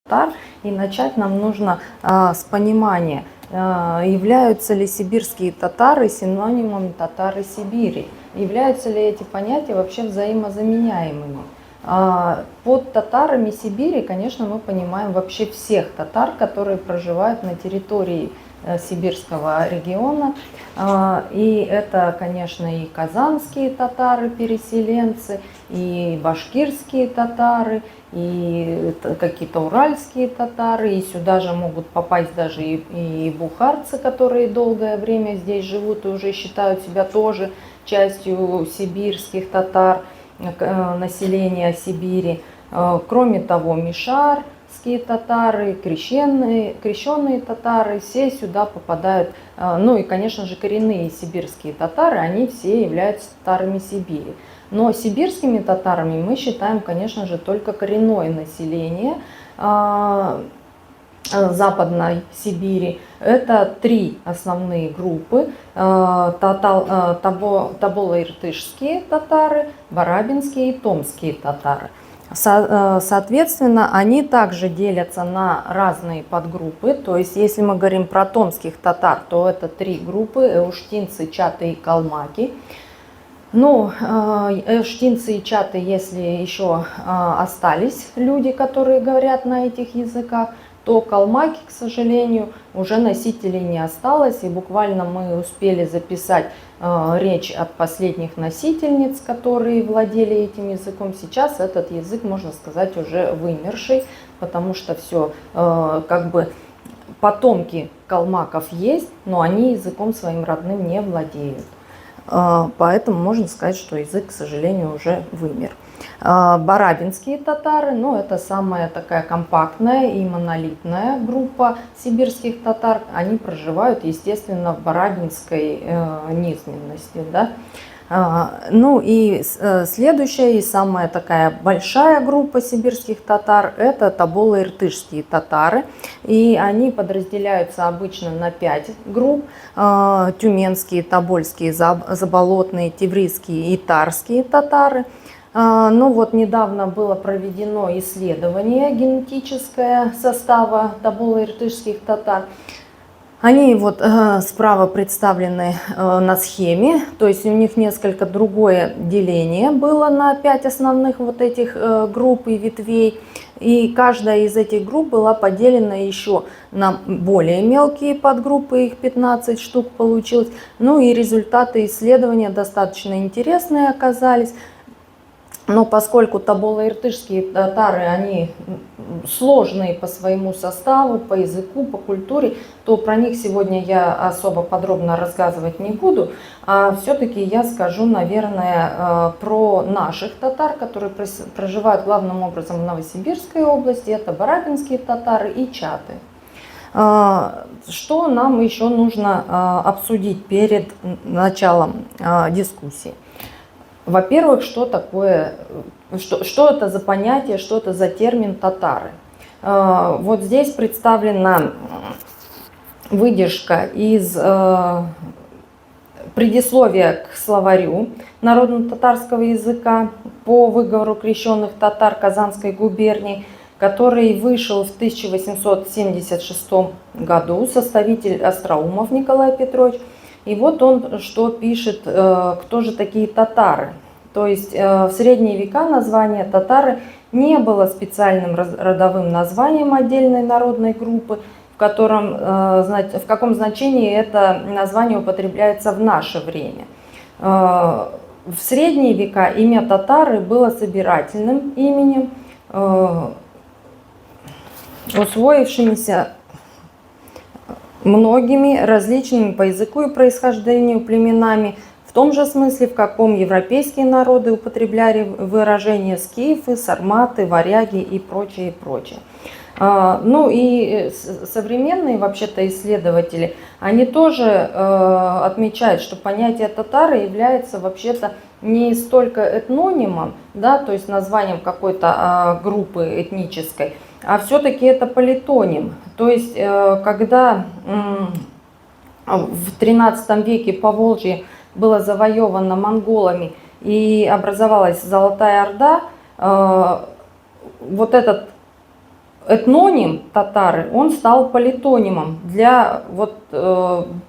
татар, и начать нам нужно с понимания, являются ли сибирские татары синонимом татары Сибири, являются ли эти понятия вообще взаимозаменяемыми. Под татарами Сибири, конечно, мы понимаем вообще всех татар, которые проживают на территории сибирского региона. И это, конечно, и казанские татары, переселенцы, и башкирские татары, и какие-то уральские татары, и сюда же могут попасть даже и бухарцы, которые долгое время здесь живут и уже считают себя тоже частью сибирских татар, населения Сибири. Кроме того, мишарские татары, крещенные татары, все сюда попадают. Ну и, конечно же, коренные сибирские татары, они все являются татарами Сибири. Но сибирскими татарами мы считаем, конечно же, только коренное население Западной Сибири. Это три основные группы: таболо-иртышские татары, барабинские и томские татары. Соответственно, они также делятся на разные подгруппы. То есть, если мы говорим про томских татар, то это три группы: эуштинцы, чаты и калмаки. Ну, эуштинцы и чаты, если еще остались люди, которые говорят на этих языках, то калмаки, к сожалению, уже носителей не осталось. И буквально мы успели записать речь от последних носительниц, которые владели этим языком. Сейчас этот язык, можно сказать, уже вымерший, потому что все, как бы потомки калмаков есть, но они языком своим родным не владеют. Поэтому можно сказать, что язык, к сожалению, уже вымер. Барабинские татары, ну, это самая такая компактная и монолитная группа сибирских татар. Они проживают, естественно, в барабинской низменности, да. Ну и следующая и самая такая большая группа сибирских татар — это таболо-иртышские татары. И они подразделяются обычно на 5 групп: тюменские, тобольские, заболотные, тиврисские и тарские татары. Ну вот недавно было проведено исследование генетическое состава таболо-иртышских татар. Они вот справа представлены на схеме, то есть у них несколько другое деление было на 5 основных вот этих групп и ветвей. И каждая из этих групп была поделена еще на более мелкие подгруппы, их 15 штук получилось. Ну и результаты исследования достаточно интересные оказались. Но поскольку таболо-иртышские татары, они сложные по своему составу, по языку, по культуре, то про них сегодня я особо подробно рассказывать не буду. А все-таки я скажу, наверное, про наших татар, которые проживают главным образом в Новосибирской области. Это барабинские татары и чаты. Что нам еще нужно обсудить перед началом дискуссии? Во-первых, что такое, что это за понятие, что это за термин татары? Вот здесь представлена выдержка из предисловия к словарю народно-татарского языка по выговору крещенных татар Казанской губернии, который вышел в 1876 году, составитель Остроумов Николай Петрович. И вот он что пишет, кто же такие татары. То есть в средние века название татары не было специальным родовым названием отдельной народной группы, в каком значении это название употребляется в наше время. В средние века имя татары было собирательным именем, усвоившимися многими различными по языку и происхождению племенами, в том же смысле, в каком европейские народы употребляли выражения скифы, сарматы, варяги и прочее, прочее. Ну и современные вообще-то исследователи, они тоже отмечают, что понятие татары является вообще-то не столько этнонимом, да, то есть названием какой-то группы этнической, а все-таки это политоним. То есть когда в XIII веке Поволжье было завоевано монголами и образовалась Золотая Орда, вот этот этноним татары, он стал политонимом для вот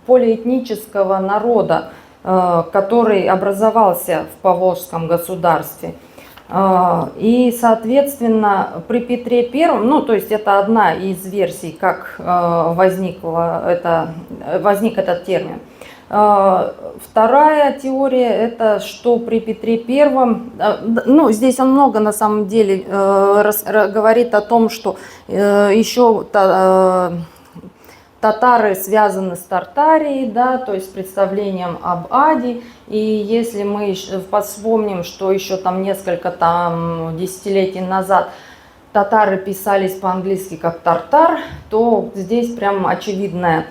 полиэтнического народа, который образовался в Поволжском государстве. И, соответственно, при Петре Первом, ну, то есть это одна из версий, как возник этот термин. Вторая теория – это что при Петре Первом, ну, здесь он много на самом деле говорит о том, что еще татары связаны с Тартарией, да, то есть с представлением об аде. И если мы вспомним, что еще там несколько десятилетий назад татары писались по-английски как тартар, то здесь прям очевидная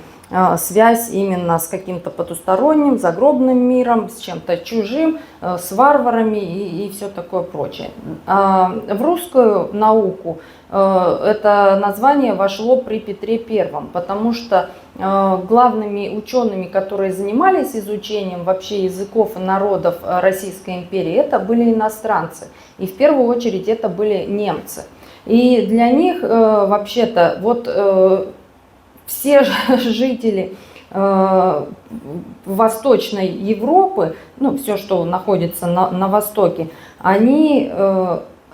связь именно с каким-то потусторонним, загробным миром, с чем-то чужим, с варварами и все такое прочее. В русскую науку это название вошло при Петре Первом, потому что главными учеными, которые занимались изучением вообще языков и народов Российской империи, это были иностранцы. И в первую очередь это были немцы. И для них вообще-то вот все жители Восточной Европы, ну, все, что находится на Востоке, они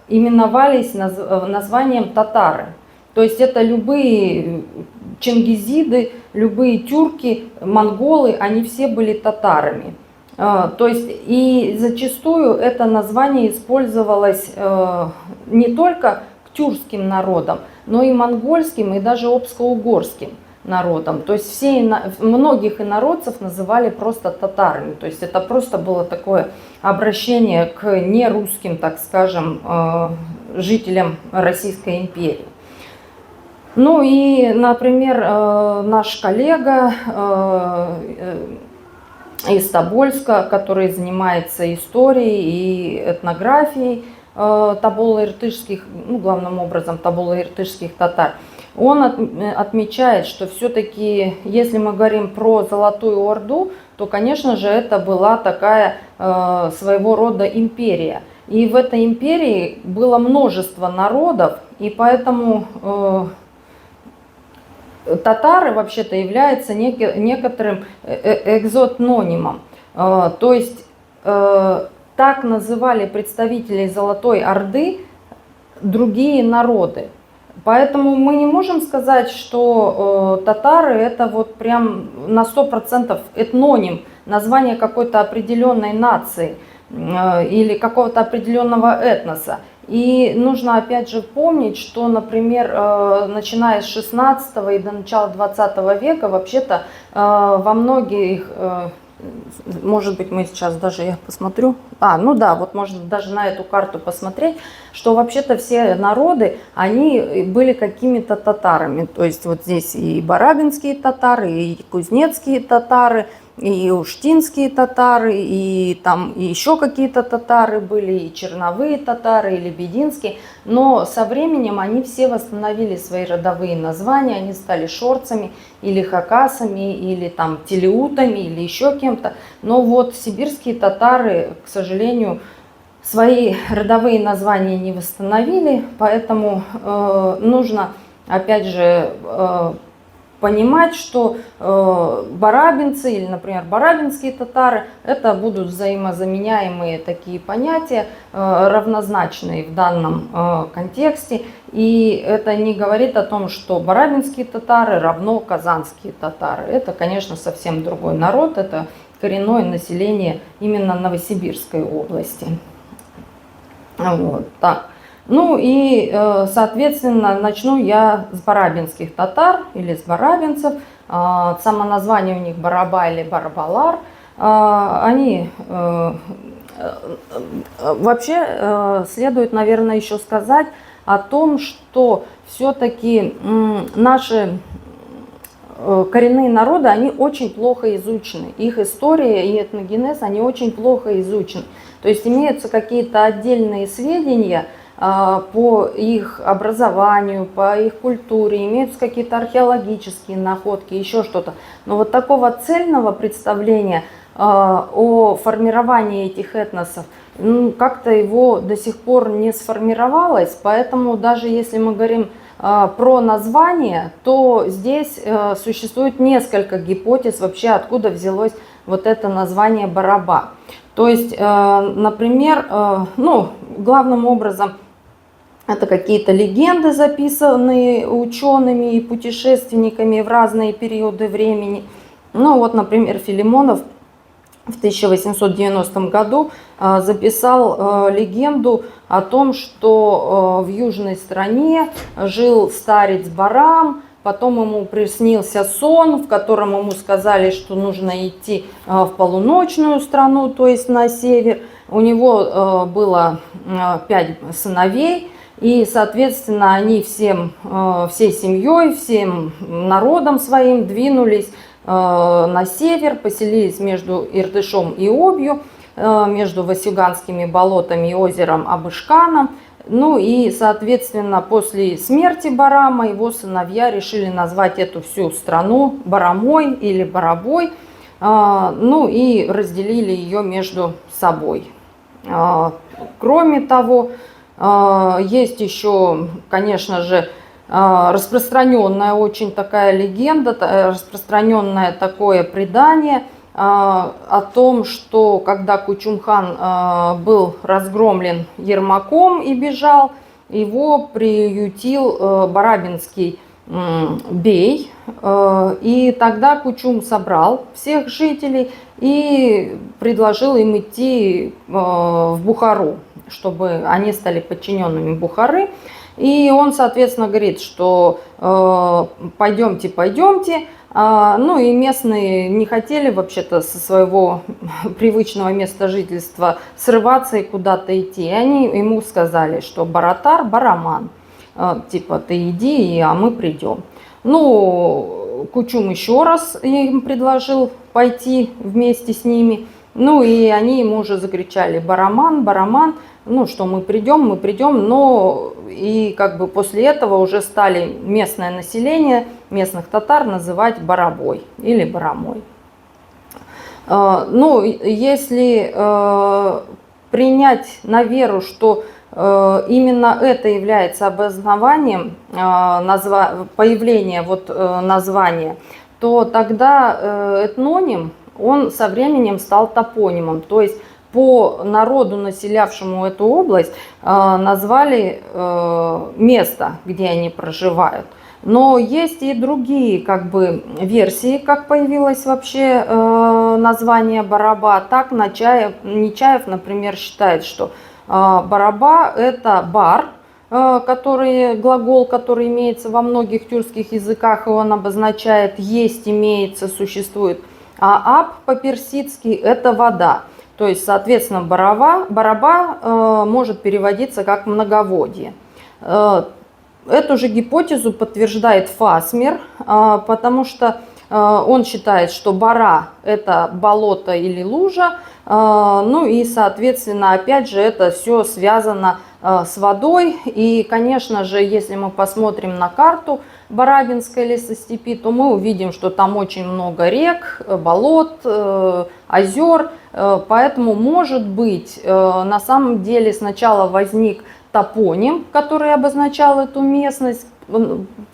именовались названием татары. То есть это любые чингизиды, любые тюрки, монголы, они все были татарами. То есть и зачастую это название использовалось не только к тюркским народам, но и монгольским, и даже обско-угорским народом. То есть многих инородцев называли просто татарами. То есть это просто было такое обращение к нерусским, так скажем, жителям Российской империи. Ну и, например, наш коллега из Тобольска, который занимается историей и этнографией таболо-иртышских, ну, главным образом таболо-иртышских татар, он отмечает, что все-таки, если мы говорим про Золотую Орду, то, конечно же, это была такая своего рода империя. И в этой империи было множество народов, и поэтому татары вообще-то являются некоторым экзотнонимом. То есть так называли представителей Золотой Орды другие народы. Поэтому мы не можем сказать, что татары это вот прям на 100% этноним, название какой-то определенной нации или какого-то определенного этноса. И нужно опять же помнить, что, например, начиная с 16 и до начала 20 века вообще-то во многих, может быть, мы сейчас даже, я посмотрю, ну да, вот можно даже на эту карту посмотреть, что вообще-то все народы, они были какими-то татарами. То есть вот здесь и барабинские татары, и кузнецкие татары, и уштинские татары, и там и еще какие-то татары были, и черновые татары, и лебединские. Но со временем они все восстановили свои родовые названия, они стали шорцами, или хакасами, или там телеутами, или еще кем-то. Но вот сибирские татары, к сожалению, свои родовые названия не восстановили, поэтому нужно, опять же, понимать, что барабинцы или, например, барабинские татары, это будут взаимозаменяемые такие понятия, равнозначные в данном контексте. И это не говорит о том, что барабинские татары равно казанские татары. Это, конечно, совсем другой народ, это коренное население именно Новосибирской области. Вот так. Ну и, соответственно, начну я с барабинских татар или с барабинцев. Само название у них Бараба или Барабалар. Они вообще следует, наверное, еще сказать о том, что все-таки наши коренные народы, они очень плохо изучены. Их история и этногенез, они очень плохо изучены. То есть имеются какие-то отдельные сведения по их образованию, по их культуре, имеются какие-то археологические находки, еще что-то. Но вот такого цельного представления о формировании этих этносов, как-то его до сих пор не сформировалось. Поэтому даже если мы говорим про название, то здесь существует несколько гипотез вообще, откуда взялось вот это название Бараба. То есть, например, ну, главным образом это какие-то легенды, записанные учеными и путешественниками в разные периоды времени. Ну вот, например, Филимонов в 1890 году записал легенду о том, что в южной стране жил старец Барам, потом ему приснился сон, в котором ему сказали, что нужно идти в полуночную страну, то есть на север. У него было 5 сыновей, и, соответственно, они всей семьей, всем народом своим двинулись на север, поселились между Иртышом и Обью, между Васюганскими болотами и озером Абышканом. Ну и, соответственно, после смерти Барама его сыновья решили назвать эту всю страну Барамой или Барабой, ну и разделили ее между собой. Кроме того, есть еще, конечно же, распространенная очень такая легенда, распространенное такое предание о том, что когда Кучум-хан был разгромлен Ермаком и бежал, его приютил барабинский бей, и тогда Кучум собрал всех жителей и предложил им идти в Бухару, чтобы они стали подчиненными Бухары. И он, соответственно, говорит, что пойдемте, пойдемте. Ну и местные не хотели вообще-то со своего привычного места жительства срываться и куда-то идти. И они ему сказали, что Баратар, Бараман, типа ты иди, а мы придем. Ну, Кучум еще раз им предложил пойти вместе с ними. Ну и они ему уже закричали Бараман, Бараман, ну что мы придем, но и как бы после этого уже стали местное население, местных татар называть Барабой или Барамой. Ну, если принять на веру, что именно это является обоснованием появления вот названия, то тогда этноним, он со временем стал топонимом, то есть по народу, населявшему эту область, назвали место, где они проживают. Но есть и другие как бы версии, как появилось вообще название Бараба. Так Нечаев, например, считает, что Бараба – это бар, глагол, который имеется во многих тюркских языках, и он обозначает есть, имеется, существует. А аб по-персидски – это вода. То есть, соответственно, Бараба может переводиться как многоводье. Эту же гипотезу подтверждает Фасмер, потому что он считает, что Бара – это болото или лужа, ну и, соответственно, опять же, это все связано с водой. И, конечно же, если мы посмотрим на карту Барабинской лесостепи, то мы увидим, что там очень много рек, болот, озер. Поэтому, может быть, на самом деле сначала возник топоним, который обозначал эту местность,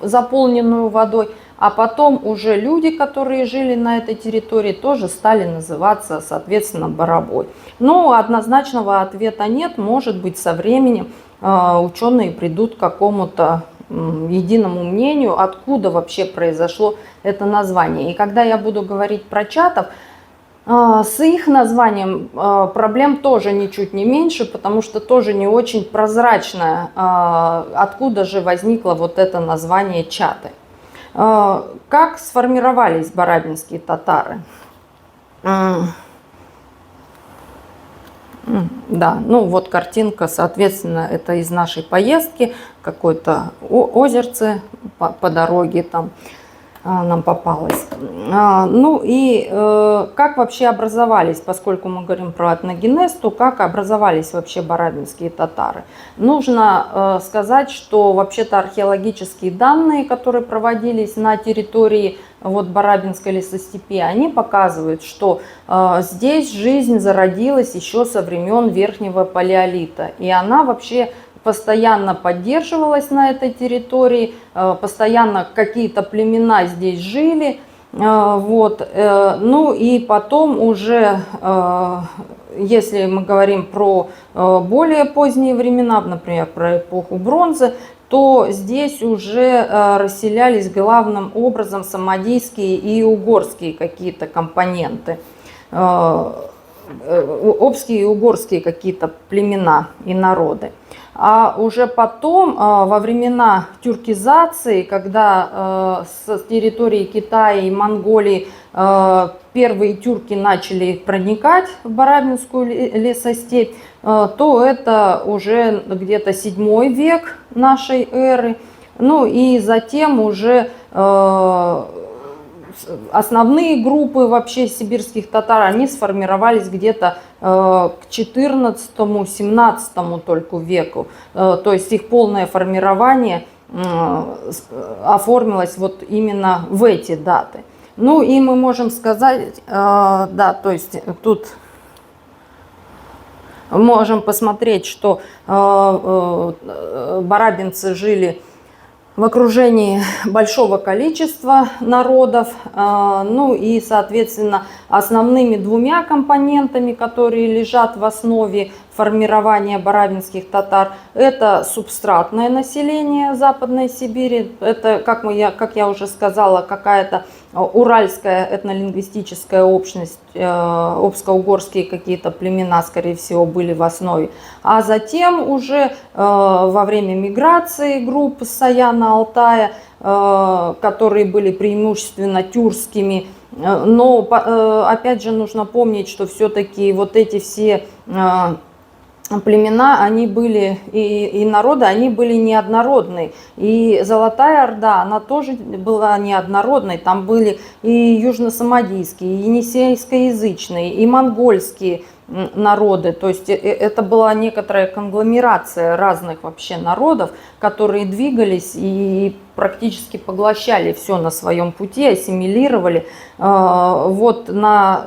заполненную водой, а потом уже люди, которые жили на этой территории, тоже стали называться, соответственно, Барабой. Но однозначного ответа нет. Может быть, со временем ученые придут к какому-то единому мнению, откуда вообще произошло это название. И когда я буду говорить про чатов, с их названием проблем тоже ничуть не меньше, потому что тоже не очень прозрачно, откуда же возникло вот это название чаты. Как сформировались барабинские татары? Да, ну вот картинка, соответственно, это из нашей поездки, какое-то озерце по дороге там нам попалось. Ну и как вообще образовались, поскольку мы говорим про этногенез, то как образовались вообще барабинские татары? Нужно сказать, что вообще-то археологические данные, которые проводились на территории вот Барабинской лесостепи, они показывают, что здесь жизнь зародилась еще со времен Верхнего Палеолита. И она вообще постоянно поддерживалась на этой территории, постоянно какие-то племена здесь жили. Вот. Ну и потом уже, если мы говорим про более поздние времена, например, про эпоху бронзы, то здесь уже расселялись главным образом самодийские и угорские какие-то компоненты. Обские и угорские какие-то племена и народы. А уже потом, во времена тюркизации, когда с территории Китая и Монголии первые тюрки начали проникать в Барабинскую лесостепь, то это уже где-то 7 век нашей эры. Ну и затем уже основные группы вообще сибирских татар, они сформировались где-то к 14-17 только веку. То есть их полное формирование оформилось вот именно в эти даты. Ну и мы можем сказать, да, то есть тут можем посмотреть, что барабинцы жили в окружении большого количества народов, ну и, соответственно, основными 2 компонентами, которые лежат в основе формирования барабинских татар, это субстратное население Западной Сибири, это, как я уже сказала, какая-то уральская этнолингвистическая общность, обско-угорские какие-то племена, скорее всего, были в основе. А затем уже во время миграции групп с Саяна-Алтая, которые были преимущественно тюркскими, но опять же нужно помнить, что все-таки вот эти все племена, они были, и народы, они были неоднородные. И Золотая Орда, она тоже была неоднородной. Там были и южно-самодийские, и енисейскоязычные, и монгольские народы. То есть это была некоторая конгломерация разных вообще народов, которые двигались и практически поглощали все на своем пути, ассимилировали. Вот на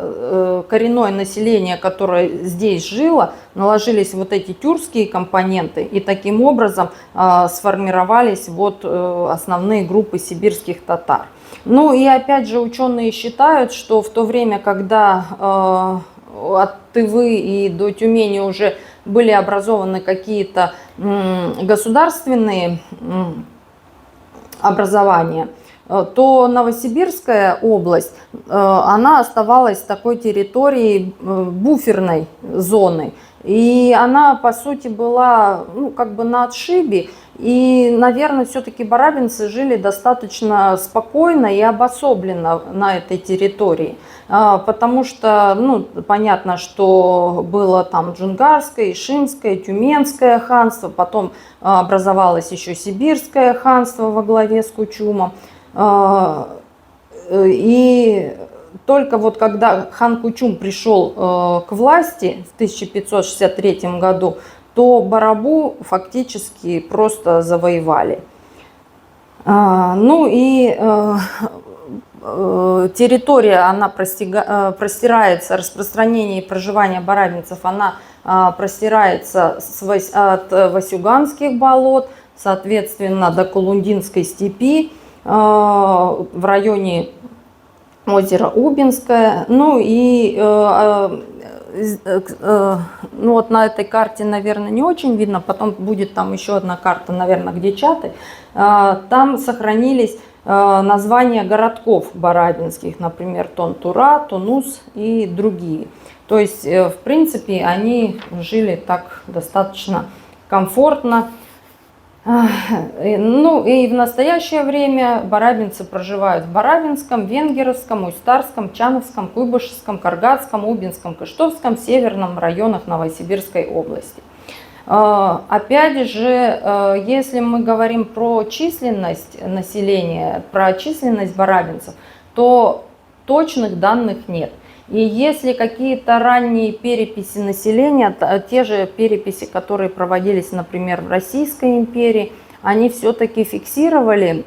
коренное население, которое здесь жило, наложились вот эти тюркские компоненты, и таким образом сформировались вот основные группы сибирских татар. Ну и опять же ученые считают, что в то время, когда от Тывы и до Тюмени уже были образованы какие-то государственные образования, то Новосибирская область, она оставалась такой территорией буферной зоны. И она, по сути, была как бы на отшибе. И, наверное, все-таки барабинцы жили достаточно спокойно и обособленно на этой территории. Потому что, понятно, что было там Джунгарское, Ишимское, Тюменское ханство, потом образовалось еще Сибирское ханство во главе с Кучумом. И только вот когда хан Кучум пришел к власти в 1563 году, то Барабу фактически просто завоевали. Ну и территория, она простирается, распространение и проживание барабинцев, она простирается от Васюганских болот, соответственно, до Кулундинской степи, в районе озера Убинское. Ну и вот на этой карте, наверное, не очень видно, потом будет там еще одна карта, наверное, где Чаты. Там сохранились названия городков барабинских, например, Тонтура, Тунус и другие. То есть, в принципе, они жили так достаточно комфортно. Ну и в настоящее время барабинцы проживают в Барабинском, Венгеровском, Усть-Старском, Чановском, Куйбышевском, Каргатском, Убинском, Кыштовском, Северном районах Новосибирской области. Опять же, если мы говорим про численность населения, про численность барабинцев, то точных данных нет. И если какие-то ранние переписи населения, те же переписи, которые проводились, например, в Российской империи, они все-таки фиксировали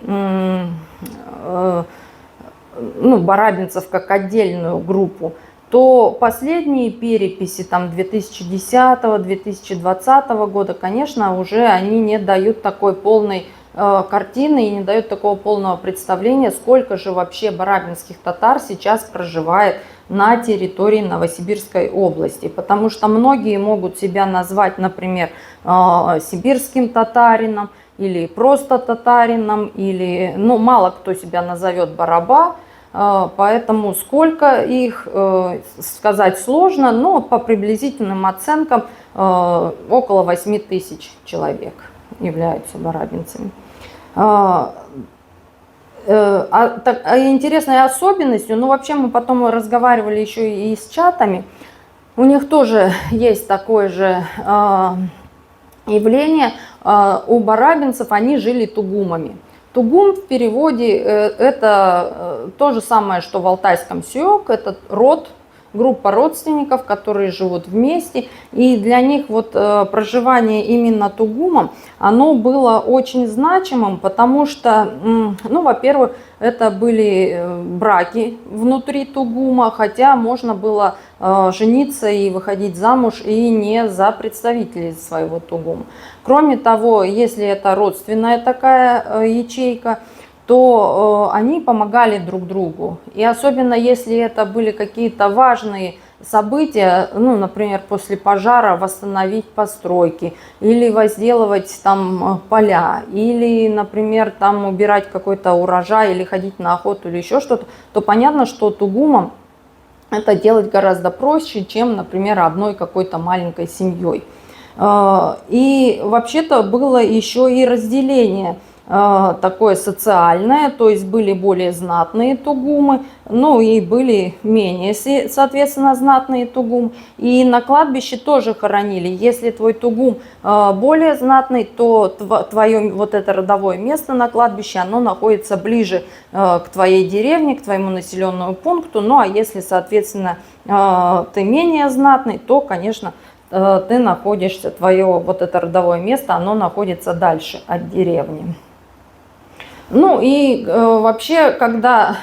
барабинцев как отдельную группу, то последние переписи там 2010-2020 года, конечно, уже они не дают такой полной картины и не дают такого полного представления, сколько же вообще барабинских татар сейчас проживает на территории Новосибирской области. Потому что многие могут себя назвать, например, сибирским татарином или просто татарином, или, ну, мало кто себя назовет бараба. Поэтому сколько их сказать сложно, но по приблизительным оценкам около 8 тысяч человек являются барабинцами. Интересной особенностью, ну вообще мы потом разговаривали еще и с чатами, у них тоже есть такое же явление, у барабинцев они жили тугумами. Тугум в переводе это то же самое, что в алтайском сюёк, это род, группа родственников, которые живут вместе. И для них вот проживание именно тугумом, оно было очень значимым, потому что, ну, во-первых, это были браки внутри тугума, хотя можно было жениться и выходить замуж и не за представителей своего тугума. Кроме того, если это родственная такая ячейка, то они помогали друг другу. И особенно если это были какие-то важные события, ну, например, после пожара восстановить постройки, или возделывать там поля, или, например, там убирать какой-то урожай, или ходить на охоту, или еще что-то, то понятно, что тугумам это делать гораздо проще, чем, например, одной какой-то маленькой семьей. И вообще-то было еще и разделение такое социальное, то есть были более знатные тугумы, ну и были менее, соответственно, знатные тугум. И на кладбище тоже хоронили. Если твой тугум более знатный, то твое вот это родовое место на кладбище, оно находится ближе к твоей деревне, к твоему населенному пункту. Ну а если, соответственно, ты менее знатный, то, конечно, ты находишься, твое вот это родовое место, оно находится дальше от деревни. Ну и вообще, когда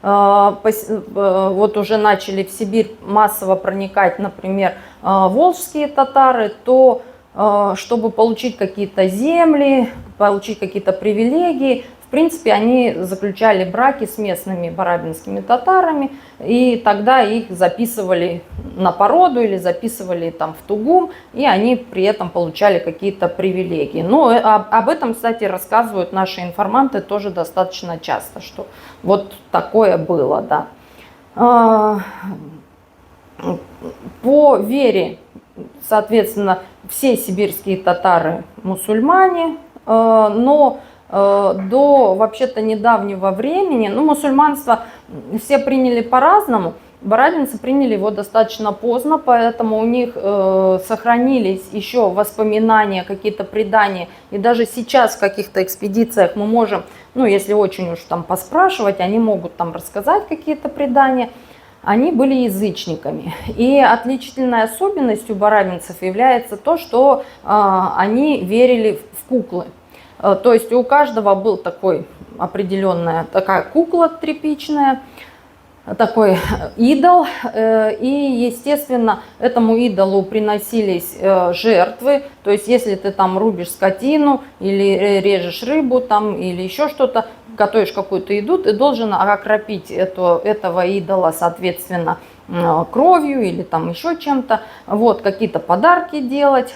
вот уже начали в Сибирь массово проникать, например, волжские татары, то чтобы получить какие-то земли, получить какие-то привилегии, в принципе, они заключали браки с местными барабинскими татарами, и тогда их записывали на породу или записывали там в тугум, и они при этом получали какие-то привилегии. Ну, об этом, кстати, рассказывают наши информанты тоже достаточно часто, что вот такое было, да. По вере, соответственно, все сибирские татары мусульмане, но до вообще-то недавнего времени, ну, мусульманство все приняли по-разному, барабинцы приняли его достаточно поздно, поэтому у них сохранились еще воспоминания, какие-то предания, и даже сейчас в каких-то экспедициях мы можем, ну, если очень уж там поспрашивать, они могут там рассказать какие-то предания. Они были язычниками. И отличительной особенностью барабинцев является то, что они верили в куклы. То есть у каждого был такой определенная такая кукла тряпичная, такой идол. И, естественно, этому идолу приносились жертвы. То есть если ты там рубишь скотину или режешь рыбу там, или еще что-то, готовишь какую-то еду, ты должен окропить этого идола, соответственно, кровью или там еще чем-то, вот, какие-то подарки делать.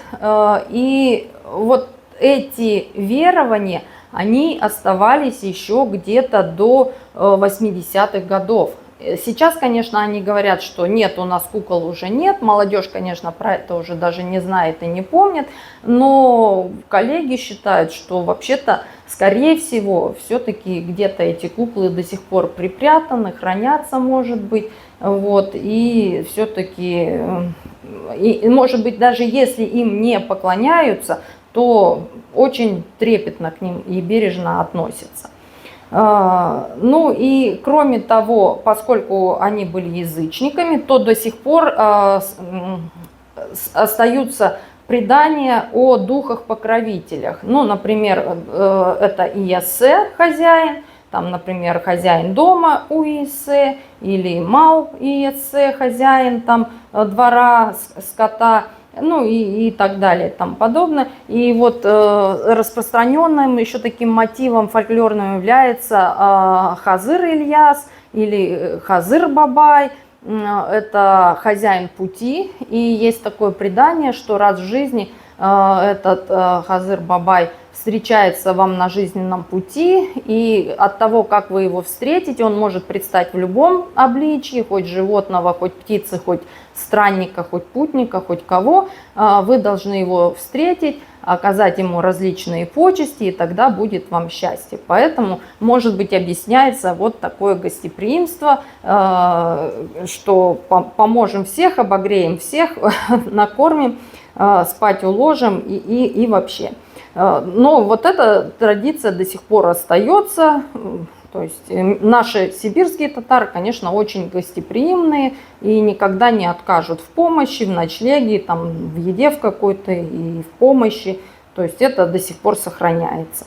И вот эти верования, они оставались еще где-то до 80-х годов. Сейчас, конечно, они говорят, что нет, у нас кукол уже нет. Молодежь, конечно, про это уже даже не знает и не помнит. Но коллеги считают, что вообще-то, скорее всего, все-таки где-то эти куклы до сих пор припрятаны, хранятся, может быть. Вот, и все-таки, может быть, даже если им не поклоняются, то очень трепетно к ним и бережно относятся. Ну и кроме того, поскольку они были язычниками, то до сих пор остаются предания о духах-покровителях. Ну, например, это Иясе, хозяин, там, например, хозяин дома УИС или МАУ ИС, хозяин там двора, скота, ну и так далее, там подобное. И вот распространенным еще таким мотивом фольклорным является Хазыр Ильяс или Хазыр Бабай. Это хозяин пути, и есть такое предание, что раз в жизни этот Хазыр Бабай встречается вам на жизненном пути, и от того, как вы его встретите, он может предстать в любом обличии, хоть животного, хоть птицы, хоть странника, хоть путника, хоть кого, вы должны его встретить, оказать ему различные почести, и тогда будет вам счастье. Поэтому, может быть, объясняется вот такое гостеприимство, что поможем всех, обогреем всех, накормим, спать уложим и вообще. Но вот эта традиция до сих пор остается. То есть наши сибирские татары, конечно, очень гостеприимные и никогда не откажут в помощи, в ночлеге, там, в еде в какой-то и в помощи. То есть это до сих пор сохраняется.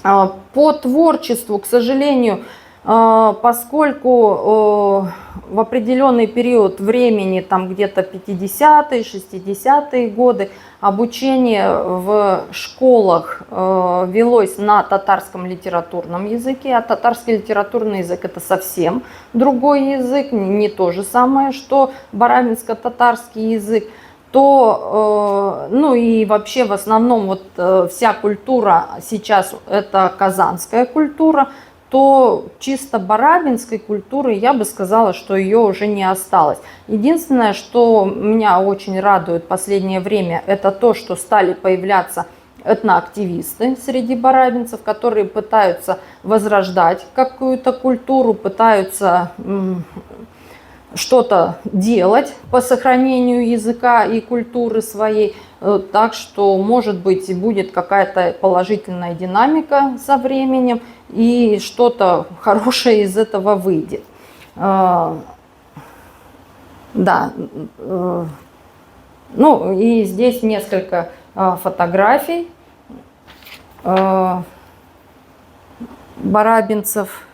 По творчеству, к сожалению, поскольку в определенный период времени, там где-то 50-е, 60-е годы, обучение в школах велось на татарском литературном языке, а татарский литературный язык это совсем другой язык, не то же самое, что барабинско-татарский язык, то, ну и вообще в основном вот вся культура сейчас это казанская культура, то чисто барабинской культуры я бы сказала, что ее уже не осталось. Единственное, что меня очень радует в последнее время, это то, что стали появляться этноактивисты среди барабинцев, которые пытаются возрождать какую-то культуру, пытаются что-то делать по сохранению языка и культуры своей. Так что, может быть, будет какая-то положительная динамика со временем, и что-то хорошее из этого выйдет. Да. Ну, и здесь несколько фотографий барабинцев.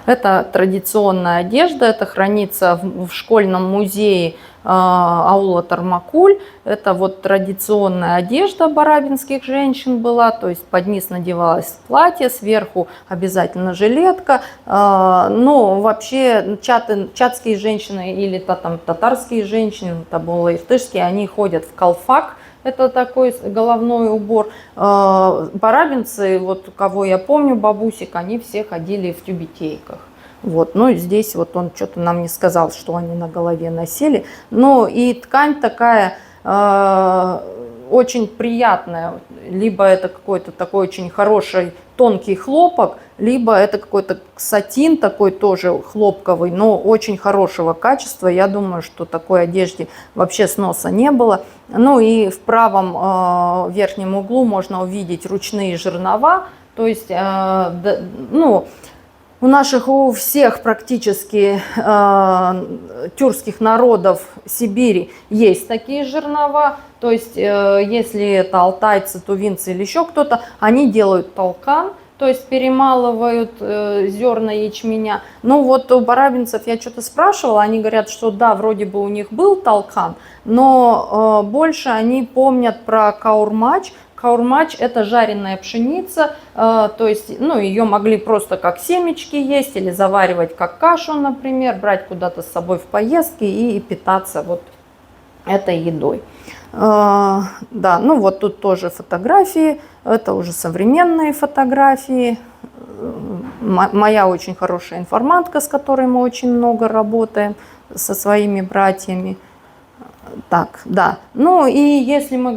Это традиционная одежда, это хранится в школьном музее аула Тармакуль. Это вот традиционная одежда барабинских женщин была, то есть под низ надевалось платье, сверху обязательно жилетка. Но вообще чатские женщины или там татарские женщины, табуло-иртышские, они ходят в колфак. Это такой головной убор. Барабинцы, вот кого я помню, бабусек, они все ходили в тюбетейках. Вот, ну здесь вот он что-то нам не сказал, что они на голове носили. Но и ткань такая очень приятная. Либо это какой-то такой очень хороший тонкий хлопок, либо это какой-то сатин такой тоже хлопковый, но очень хорошего качества. Я думаю, что такой одежде вообще сноса не было. Ну и в правом верхнем углу можно увидеть ручные жернова. То есть, ну, у всех практически тюркских народов Сибири есть такие жернова. То есть, если это алтайцы, тувинцы или еще кто-то, они делают толкан, то есть перемалывают зерна ячменя. Ну вот у барабинцев я что-то спрашивала, они говорят, что да, вроде бы у них был толкан, но больше они помнят про каурмач. Каурмач – это жареная пшеница, то есть, ну, ее могли просто как семечки есть или заваривать как кашу, например, брать куда-то с собой в поездки и питаться вот этой едой. Да, ну вот тут тоже фотографии, это уже современные фотографии. Моя очень хорошая информантка, с которой мы очень много работаем, со своими братьями. Так, да. Ну и если мы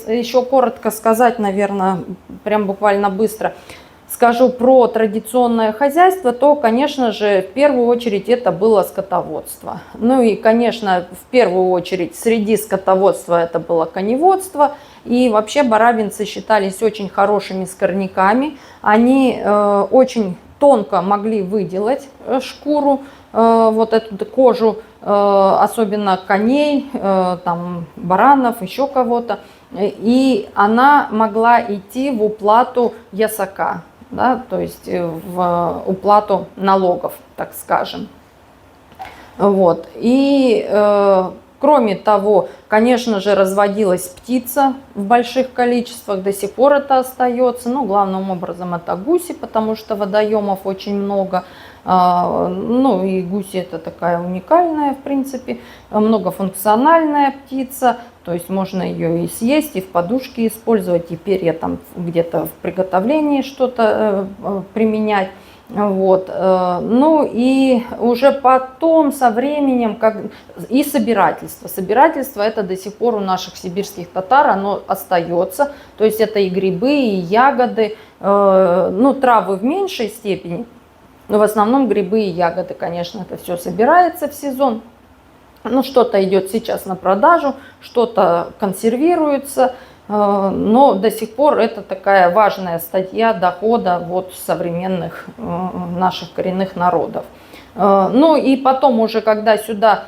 еще коротко сказать, наверное, прям буквально быстро скажу про традиционное хозяйство, то, конечно же, в первую очередь это было скотоводство. Ну и, конечно, в первую очередь среди скотоводства это было коневодство. И вообще барабинцы считались очень хорошими скорняками. Они очень тонко могли выделать шкуру, вот эту кожу, особенно коней, там, баранов, еще кого-то. и она могла идти в уплату ясака, да, то есть в уплату налогов, так скажем. Вот. И кроме того, конечно же, разводилась птица в больших количествах, до сих пор это остается, но главным образом это гуси, потому что водоемов очень много. Ну и гуси это такая уникальная, в принципе, многофункциональная птица, то есть можно ее и съесть, и в подушке использовать, и перья там где-то в приготовлении что-то применять. Вот. Ну и уже потом со временем и собирательство. Собирательство это до сих пор у наших сибирских татар, оно остается. То есть это и грибы, и ягоды, ну травы в меньшей степени, но в основном грибы и ягоды, конечно, это все собирается в сезон. Ну что-то идет сейчас на продажу, что-то консервируется. Но до сих пор это такая важная статья дохода вот современных наших коренных народов. Ну и потом уже, когда сюда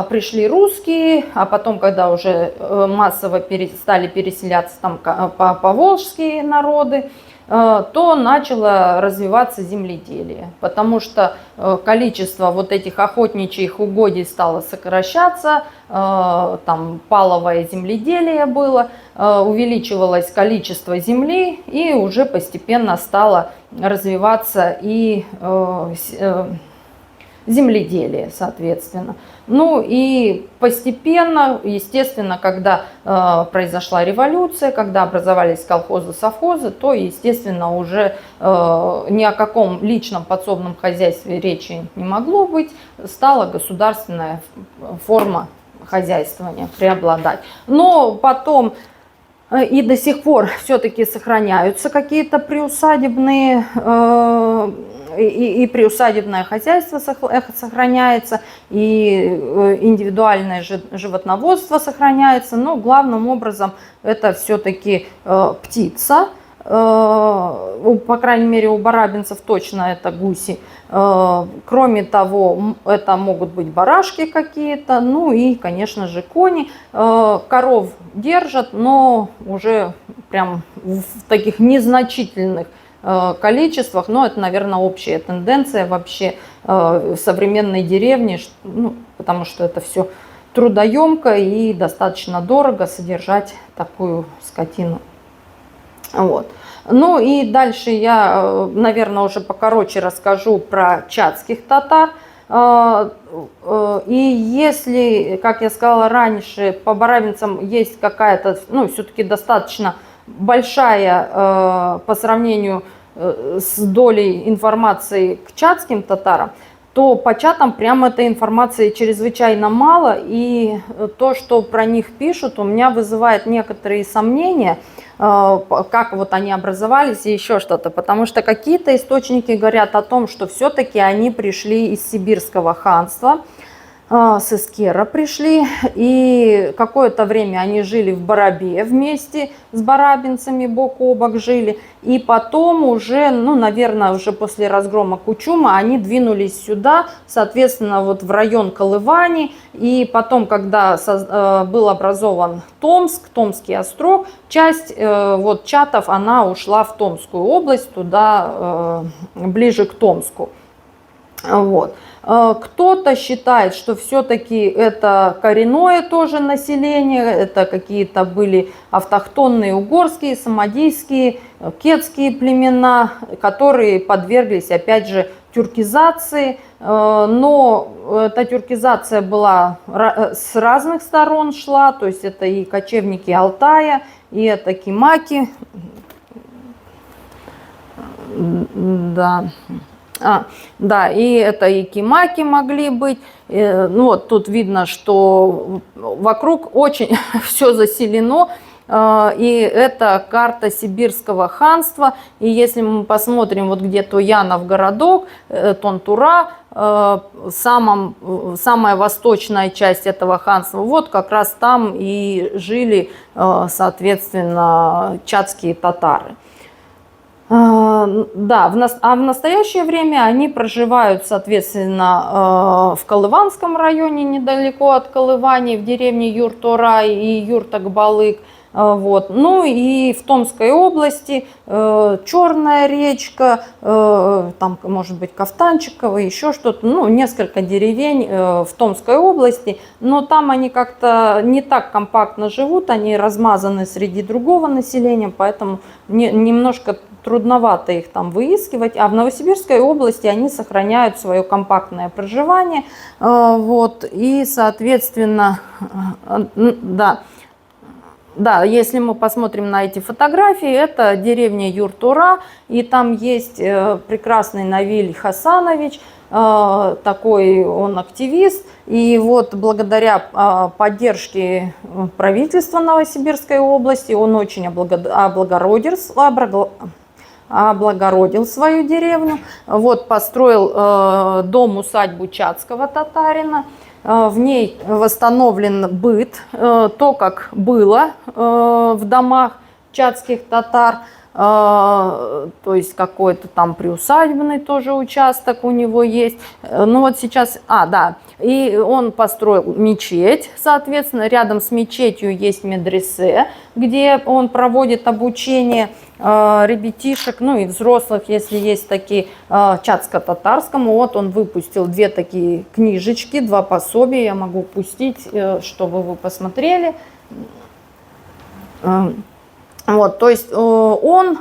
пришли русские, а потом, когда уже массово стали переселяться там поволжские народы, то начало развиваться земледелие, потому что количество вот этих охотничьих угодий стало сокращаться, там паловое земледелие было, увеличивалось количество земли и уже постепенно стало развиваться и земледелие, соответственно. Ну и постепенно, естественно, когда произошла революция, когда образовались колхозы, совхозы, то, естественно, уже ни о каком личном подсобном хозяйстве речи не могло быть, стала государственная форма хозяйствования преобладать. Но потом и до сих пор все-таки сохраняются какие-то приусадебные и приусадебное хозяйство сохраняется, и индивидуальное животноводство сохраняется, но главным образом это все-таки птица, по крайней мере у барабинцев точно это гуси. Кроме того, это могут быть барашки какие-то, ну и, конечно же, кони. Коров держат, но уже прям в таких незначительных количествах, но это, наверное, общая тенденция вообще в современной деревне, ну, потому что это все трудоемко и достаточно дорого содержать такую скотину. Вот. Ну и дальше я, наверное, уже покороче расскажу про чадских татар. И если, как я сказала раньше, по барабинцам есть какая-то, ну, все-таки достаточно большая по сравнению с долей информации к чадским татарам, то по чатам прям этой информации чрезвычайно мало, и то, что про них пишут, у меня вызывает некоторые сомнения, как вот они образовались и еще что-то, потому что какие-то источники говорят о том, что все-таки они пришли из сибирского ханства, с Искера пришли, и какое-то время они жили в Барабе вместе с барабинцами, бок о бок жили, и потом уже, ну, наверное, уже после разгрома Кучума они двинулись сюда, соответственно, вот в район Колывани, и потом, когда был образован Томск, Томский острог, часть вот чатов, она ушла в Томскую область, туда ближе к Томску. Вот. Кто-то считает, что все-таки это коренное тоже население, это какие-то были автохтонные угорские, самодийские, кетские племена, которые подверглись, опять же, тюркизации. Но эта тюркизация была с разных сторон шла, то есть это и кочевники Алтая, и это кимаки. Да. Да, и это и кимаки могли быть. Ну, вот тут видно, что вокруг очень все заселено. И это карта Сибирского ханства. И если мы посмотрим, вот где Тоянов городок, Тонтура, самая восточная часть этого ханства, вот как раз там и жили, соответственно, чадские татары. Да, в настоящее время они проживают, соответственно, в Колыванском районе, недалеко от Колывани, в деревне Юрт-Орай и Юрт-Акбалык. Вот. Ну и в Томской области Черная речка, там может быть Кафтанчиково, еще что-то, ну несколько деревень в Томской области, но там они как-то не так компактно живут, они размазаны среди другого населения, поэтому немножко трудновато их там выискивать, а в Новосибирской области они сохраняют свое компактное проживание, вот, и соответственно, да, если мы посмотрим на эти фотографии, это деревня Юртура, и там есть прекрасный Навиль Хасанович, такой он активист, и вот благодаря поддержке правительства Новосибирской области он очень облагородил свою деревню, вот построил дом-усадьбу чатского татарина. В ней восстановлен быт, то, как было в домах чатских татар, то есть какой-то там приусадебный тоже участок у него есть. Ну вот сейчас, да, и он построил мечеть, соответственно, рядом с мечетью есть медресе, где он проводит обучение ребятишек, ну и взрослых, если есть такие, чатско-татарскому. Вот он выпустил 2 такие книжечки, 2 пособия, я могу пустить, чтобы вы посмотрели. Вот, то есть он,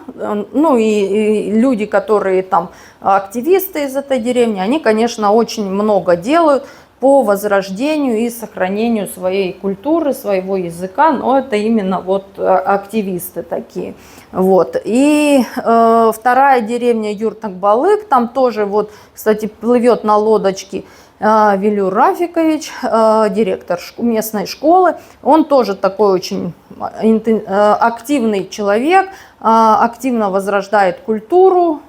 ну и люди, которые там активисты из этой деревни, они, конечно, очень много делают по возрождению и сохранению своей культуры, своего языка, но это именно вот активисты такие. Вот. И вторая деревня Юртак-Балык, там тоже вот, кстати, плывет на лодочке Велюр Рафикович, директор местной школы. Он тоже такой очень активный человек, активно возрождает культуру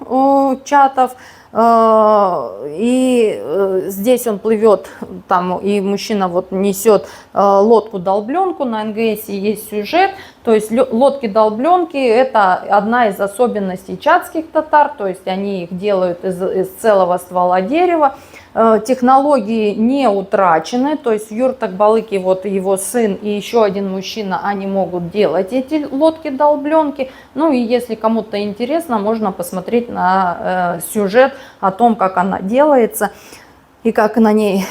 чатов. И здесь он плывет, там и мужчина вот несет лодку-долбленку, на НГС есть сюжет, то есть лодки-долбленки — это одна из особенностей чатских татар, то есть они их делают из целого ствола дерева. Технологии не утрачены, то есть в Юртак-Балыке вот его сын и еще один мужчина, они могут делать эти лодки-долбленки. Ну и если кому-то интересно, можно посмотреть на сюжет о том, как она делается и как на ней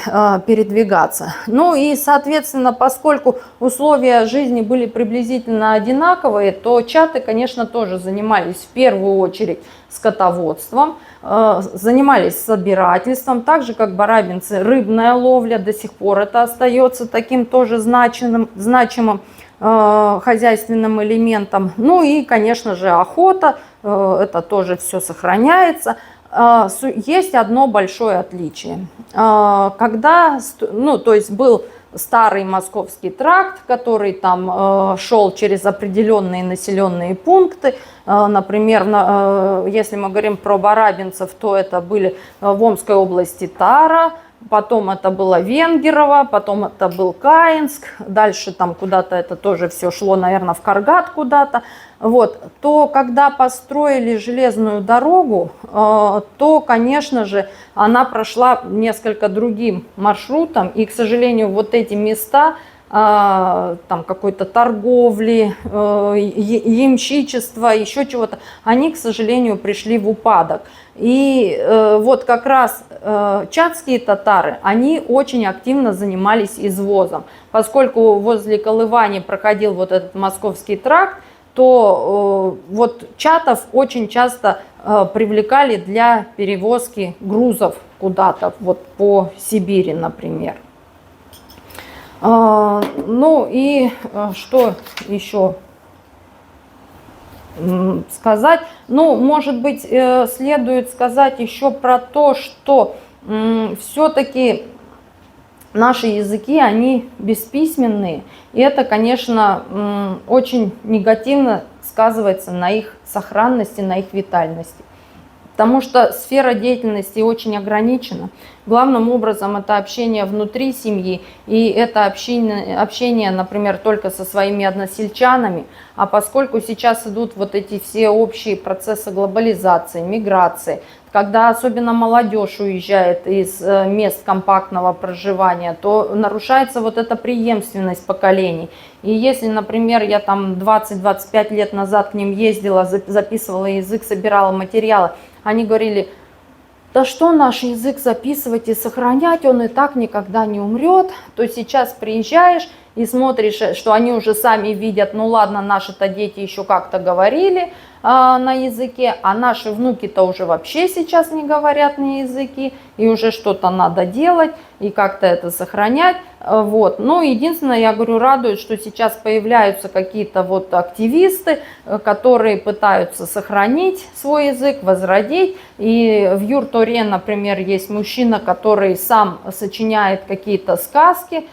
передвигаться. Ну и, соответственно, поскольку условия жизни были приблизительно одинаковые, то чаты, конечно, тоже занимались в первую очередь скотоводством, занимались собирательством, так же как барабинцы, рыбная ловля, до сих пор это остается таким тоже значимым хозяйственным элементом. Ну и, конечно же, охота, это тоже все сохраняется. Есть одно большое отличие. Когда, ну, то есть был старый московский тракт, который там шел через определенные населенные пункты. Например, если мы говорим про барабинцев, то это были в Омской области Тара, потом это было Венгерово, потом это был Каинск, дальше там куда-то это тоже все шло, наверное, в Каргат куда-то. Вот, то когда построили железную дорогу, то, конечно же, она прошла несколько другим маршрутом, и, к сожалению, вот эти места там какой-то торговли, ямщичества, еще чего-то, они, к сожалению, пришли в упадок. И вот как раз чатские татары, они очень активно занимались извозом. Поскольку возле Колывани проходил вот этот московский тракт, то вот чатов очень часто привлекали для перевозки грузов куда-то, вот по Сибири, например. Ну и что еще сказать? Ну, может быть, следует сказать еще про то, что все-таки наши языки, они бесписьменные, и это, конечно, очень негативно сказывается на их сохранности, на их витальности. Потому что сфера деятельности очень ограничена. Главным образом это общение внутри семьи, и это общение, например, только со своими односельчанами. А поскольку сейчас идут вот эти все общие процессы глобализации, миграции, когда особенно молодежь уезжает из мест компактного проживания, то нарушается вот эта преемственность поколений. И если, например, я там 20-25 лет назад к ним ездила, записывала язык, собирала материалы, они говорили: да что наш язык записывать и сохранять, он и так никогда не умрет. То сейчас приезжаешь и смотришь, что они уже сами видят: ну ладно, наши-то дети еще как-то говорили на языке, а наши внуки-то уже вообще сейчас не говорят на языке, и уже что-то надо делать и как-то это сохранять. Вот. Но единственное, я говорю, радует, что сейчас появляются какие-то вот активисты, которые пытаются сохранить свой язык, возродить. И в Юрторе, например, есть мужчина, который сам сочиняет какие-то сказки,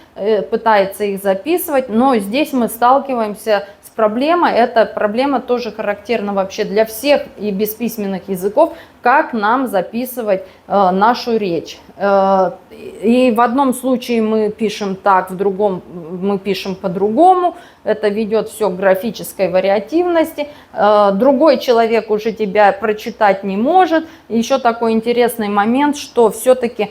пытается их записывать, но здесь мы сталкиваемся с проблемой. Эта проблема тоже характерна вообще для всех и бесписьменных языков, как нам записывать нашу речь. И в одном случае мы пишем так, в другом мы пишем по-другому. Это ведет все к графической вариативности. Другой человек уже тебя прочитать не может. Еще такой интересный момент, что все-таки,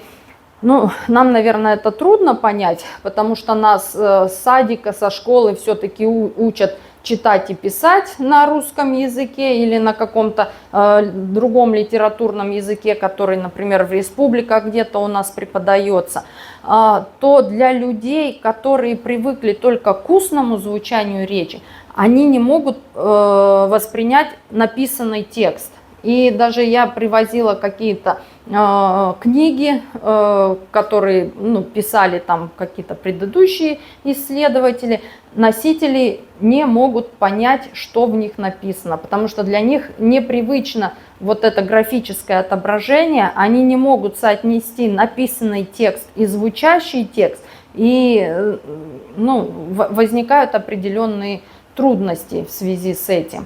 ну, нам, наверное, это трудно понять, потому что нас с садика, со школы все-таки учат читать и писать на русском языке или на каком-то другом литературном языке, который, например, в республиках где-то у нас преподается, то для людей, которые привыкли только к устному звучанию речи, они не могут воспринять написанный текст. И даже я привозила какие-то книги, которые писали там какие-то предыдущие исследователи. Носители не могут понять, что в них написано, потому что для них непривычно вот это графическое отображение. Они не могут соотнести написанный текст и звучащий текст, и возникают определенные трудности в связи с этим.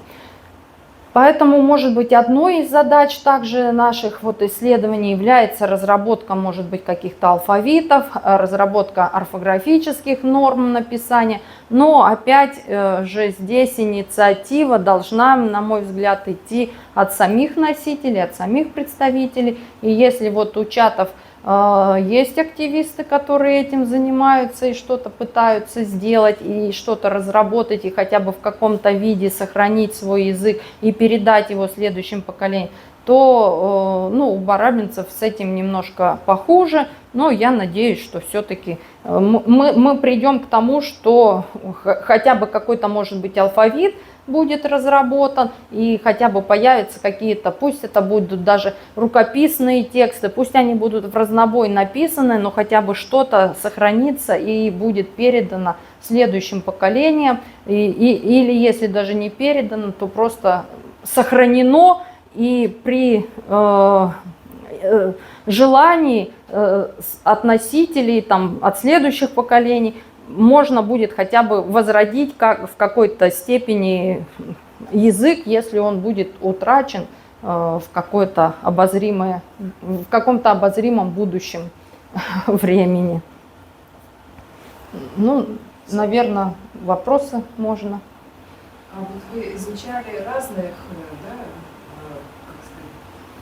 Поэтому, может быть, одной из задач также наших вот исследований является разработка, может быть, каких-то алфавитов, разработка орфографических норм написания. Но опять же здесь инициатива должна, на мой взгляд, идти от самих носителей, от самих представителей. И если вот у чатов есть активисты, которые этим занимаются и что-то пытаются сделать, и что-то разработать, и хотя бы в каком-то виде сохранить свой язык и передать его следующим поколениям, то у барабинцев с этим немножко похуже. Но я надеюсь, что все-таки мы придем к тому, что хотя бы какой-то, может быть, алфавит будет разработан, и хотя бы появятся какие-то, пусть это будут даже рукописные тексты, пусть они будут в разнобой написаны, но хотя бы что-то сохранится и будет передано следующим поколениям, или если даже не передано, то просто сохранено, и при желании от носителей, там, от следующих поколений, можно будет хотя бы возродить в какой-то степени язык, если он будет утрачен в каком-то обозримом будущем времени. Наверное, вопросы можно. А вот вы изучали разных,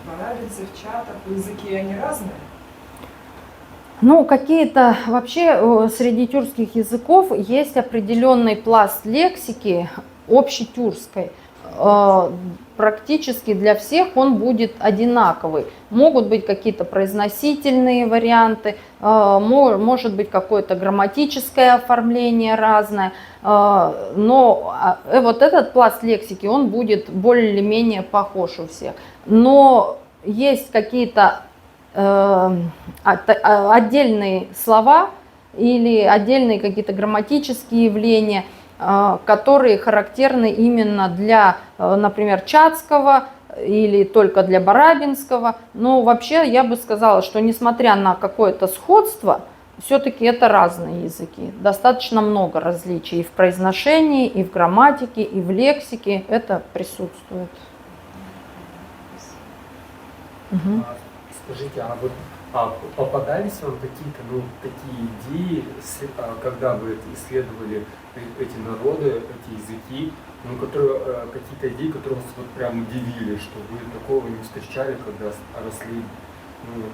барабинцев, чатов, языки, они разные? Какие-то вообще среди тюркских языков есть определенный пласт лексики общетюркской. Практически для всех он будет одинаковый. Могут быть какие-то произносительные варианты, может быть какое-то грамматическое оформление разное, но вот этот пласт лексики, он будет более или менее похож у всех. Но есть какие-то отдельные слова или отдельные какие-то грамматические явления, которые характерны именно для, например, чатского или только для барабинского. Но вообще я бы сказала, что несмотря на какое-то сходство, все-таки это разные языки. Достаточно много различий и в произношении, и в грамматике, и в лексике. Это присутствует. Мгм. Скажите, а вот попадались вам какие-то такие идеи, когда вы исследовали эти народы, эти языки, которые, какие-то идеи, которые вас вот прям удивили, что вы такого не встречали, когда росли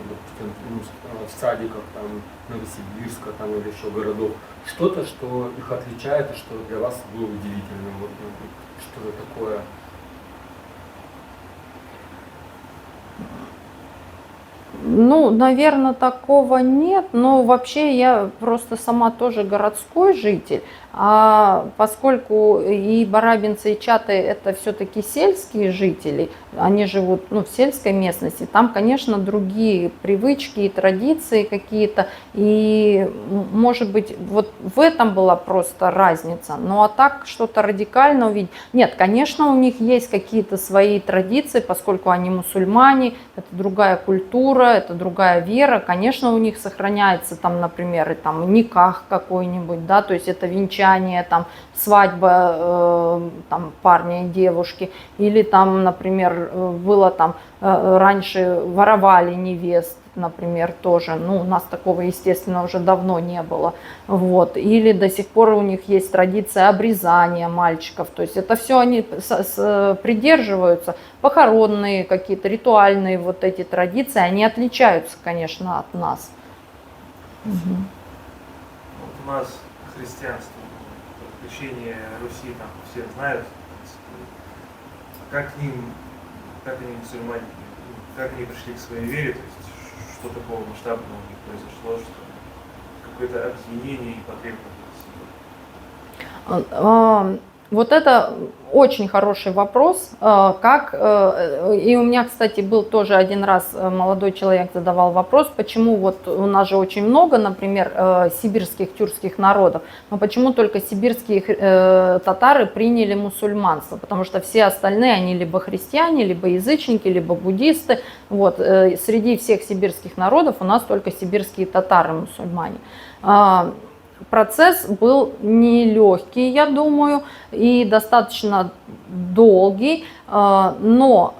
допустим, в садиках там, Новосибирска там, или еще городов? Что-то, что их отличает и что для вас было удивительным? Вот, что-то такое? Ну, наверное, такого нет, но вообще я просто сама тоже городской житель, а поскольку и барабинцы, и чаты это все-таки сельские жители, они живут в сельской местности, там, конечно, другие привычки и традиции какие-то, и, может быть, вот в этом была просто разница, ну а так что-то радикально увидеть. Нет, конечно, у них есть какие-то свои традиции, поскольку они мусульмане, это другая культура, это другая вера, конечно, у них сохраняется там, например, и там никах какой-нибудь, да, то есть это венчание, там свадьба там парня и девушки, или там, например, было там раньше воровали невест, например, тоже, у нас такого, естественно, уже давно не было, вот, или до сих пор у них есть традиция обрезания мальчиков, то есть это все они придерживаются, похоронные какие-то ритуальные вот эти традиции, они отличаются, конечно, от нас. Вот у нас христианство, крещение Руси, там все знают, как они мусульмане, как они пришли к своей вере, то есть что такого масштабного у них произошло, что какое-то объединение и потребность. Вот это очень хороший вопрос. И у меня, кстати, был тоже один раз молодой человек задавал вопрос, почему вот у нас же очень много, например, сибирских тюркских народов, но почему только сибирские татары приняли мусульманство, потому что все остальные, они либо христиане, либо язычники, либо буддисты. Вот. Среди всех сибирских народов у нас только сибирские татары мусульмане. Процесс был нелегкий, я думаю, и достаточно долгий, но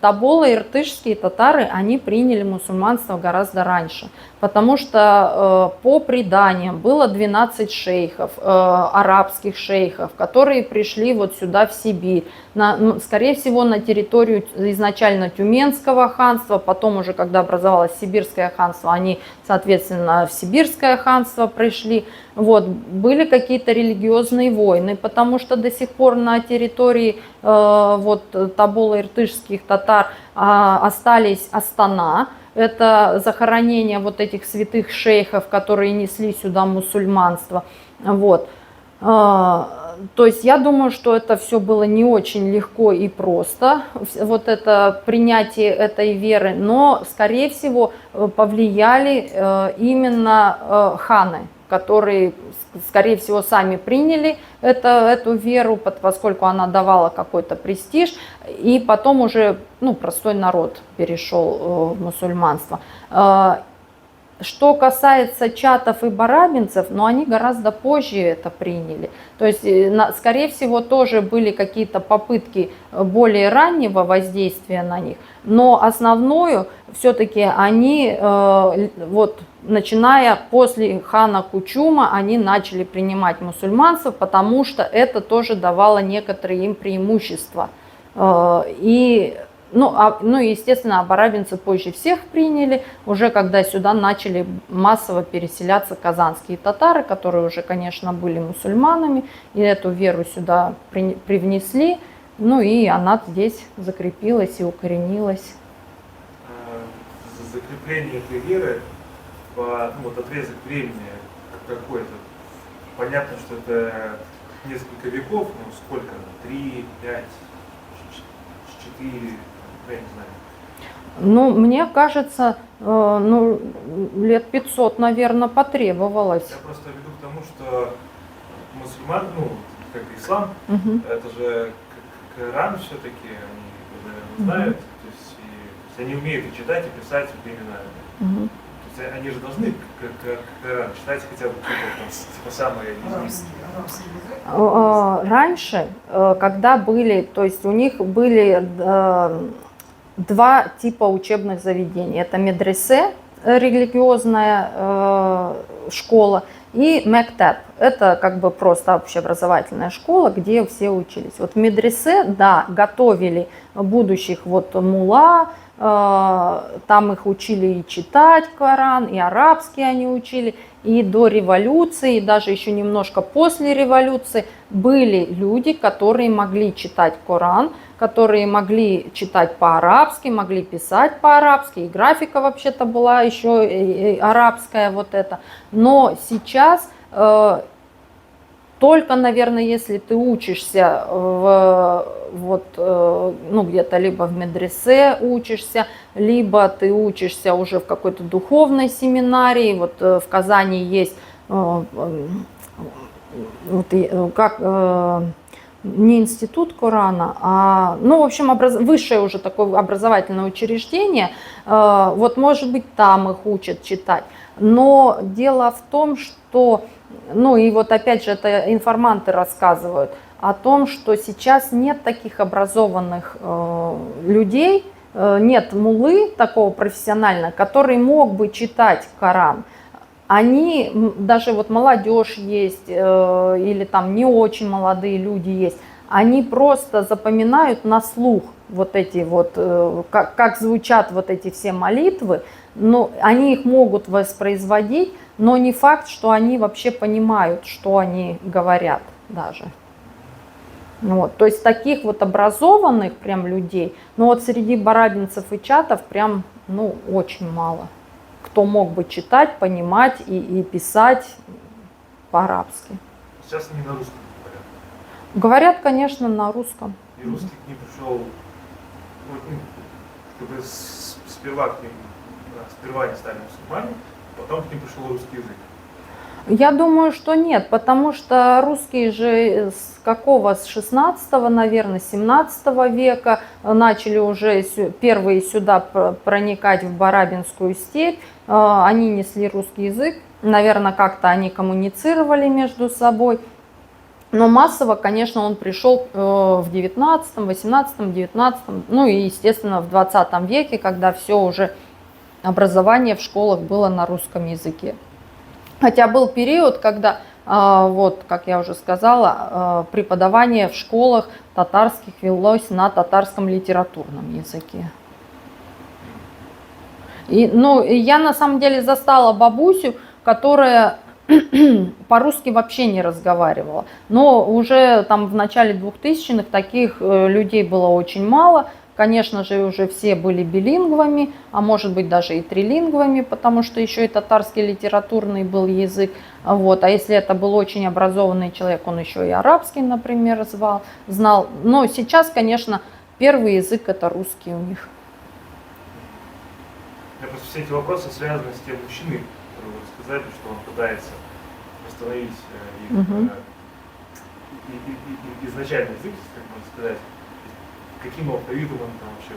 тоболо-иртышские татары, они приняли мусульманство гораздо раньше, потому что по преданиям было 12 шейхов, арабских шейхов, которые пришли вот сюда в Сибирь, скорее всего на территорию изначально Тюменского ханства, потом уже когда образовалось Сибирское ханство, они, соответственно, в Сибирское ханство пришли. Вот, были какие-то религиозные войны, потому что до сих пор на территории вот, тоболо-иртышских татар остались астана. Это захоронение вот этих святых шейхов, которые несли сюда мусульманство. Вот. То есть я думаю, что это все было не очень легко и просто, вот это принятие этой веры, но, скорее всего, повлияли именно ханы, которые, скорее всего, сами приняли эту веру, поскольку она давала какой-то престиж, и потом уже простой народ перешел в мусульманство. Что касается чатов и барабинцев, они гораздо позже это приняли. То есть, скорее всего, тоже были какие-то попытки более раннего воздействия на них, но основную все-таки они, вот, начиная после хана Кучума, они начали принимать мусульманство, потому что это тоже давало некоторые им преимущества. Естественно, барабинцы позже всех приняли, уже когда сюда начали массово переселяться казанские татары, которые уже, конечно, были мусульманами, и эту веру сюда привнесли, и она здесь закрепилась и укоренилась. Закрепление этой веры отрезок времени какой-то. Понятно, что это несколько веков, сколько? 3, 5, 4, я не знаю. Мне кажется, лет 500, наверное, потребовалось. Я просто веду к тому, что мусульман, как ислам, это же Коран все-таки, они знают, то есть они умеют и читать, и писать именно. То есть они же должны Коран читать хотя бы какие-то самые Арабский язык? Раньше, когда были, то есть у них были два типа учебных заведений. Это медресе, религиозная школа, и мектеп. Это как бы просто общеобразовательная школа, где все учились. Вот в медресе, да, готовили будущих вот мулла, там их учили и читать Коран, и арабский они учили, и до революции, и даже еще немножко после революции были люди, которые могли читать Коран, которые могли читать по-арабски, могли писать по-арабски, и графика вообще-то была еще арабская вот эта. Но сейчас только, наверное, если ты учишься где-то либо в медресе учишься, либо ты учишься уже в какой-то духовной семинарии. Вот в Казани есть не институт Корана, в общем, высшее уже такое образовательное учреждение. Вот, может быть, там их учат читать. Но дело в том, что, и вот опять же, это информанты рассказывают о том, что сейчас нет таких образованных людей, нет муллы такого профессионального, который мог бы читать Коран. Они, даже вот молодежь есть, или там не очень молодые люди есть, они просто запоминают на слух вот эти вот, как звучат вот эти все молитвы, но они их могут воспроизводить, но не факт, что они вообще понимают, что они говорят даже. Вот, то есть таких вот образованных прям людей, вот среди барабинцев и чатов прям, очень мало. Кто мог бы читать, понимать и писать по-арабски. Сейчас они на русском говорят. Говорят, конечно, на русском. И русский к ним пришел, сперва они стали мусульмане, потом к ним пришел русский язык. Я думаю, что нет, потому что русские же с 16, наверное, 17 века начали уже первые сюда проникать в Барабинскую степь. Они несли русский язык, наверное, как-то они коммуницировали между собой. Но массово, конечно, он пришел в 19, 18, 19, и, естественно, в 20 веке, когда все уже образование в школах было на русском языке. Хотя был период, когда, как я уже сказала, преподавание в школах татарских велось на татарском литературном языке. И, я на самом деле застала бабусю, которая по-русски вообще не разговаривала. Но уже там в начале 2000-х таких людей было очень мало. Конечно же, уже все были билингвами, а может быть даже и трилингвами, потому что еще и татарский литературный был язык. Вот. А если это был очень образованный человек, он еще и арабский, например, знал. Но сейчас, конечно, первый язык это русский у них. Просто все эти вопросы связаны с тем мужчиной, который вы сказали, что он пытается восстановить изначальный язык, как можно сказать. Каким алфавитом он там вообще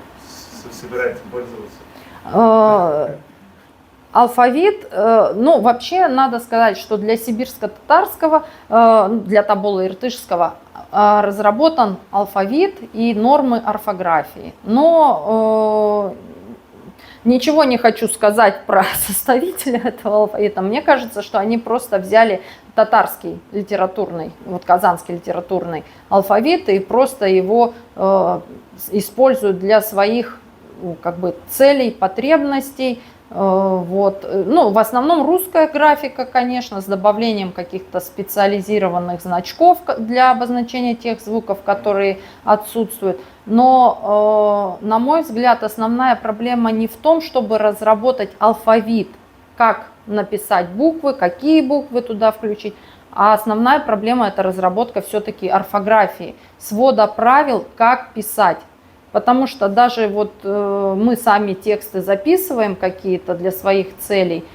собирается пользоваться? Алфавит, вообще надо сказать, что для сибирско-татарского, для таболо-иртышского разработан алфавит и нормы орфографии. Но ничего не хочу сказать про составителя этого алфавита. Мне кажется, что они просто взяли татарский литературный, казанский литературный алфавит и просто его используют для своих целей, потребностей. В основном русская графика, конечно, с добавлением каких-то специализированных значков для обозначения тех звуков, которые отсутствуют. Но, на мой взгляд, основная проблема не в том, чтобы разработать алфавит, как написать буквы, какие буквы туда включить, а основная проблема это разработка все-таки орфографии, свода правил, как писать. Потому что даже мы сами тексты записываем какие-то для своих целей,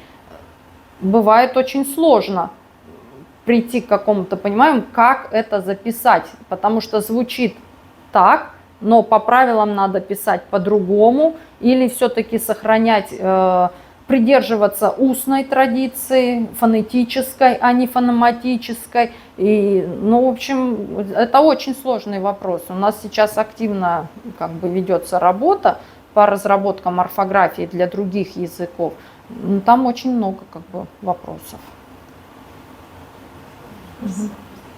бывает очень сложно прийти к какому-то пониманию, как это записать, потому что звучит так, но по правилам надо писать по-другому, или все-таки сохранять, придерживаться устной традиции, фонетической, а не фонематической. И, в общем, это очень сложный вопрос. У нас сейчас активно ведется работа по разработкам орфографии для других языков, там очень много как бы вопросов.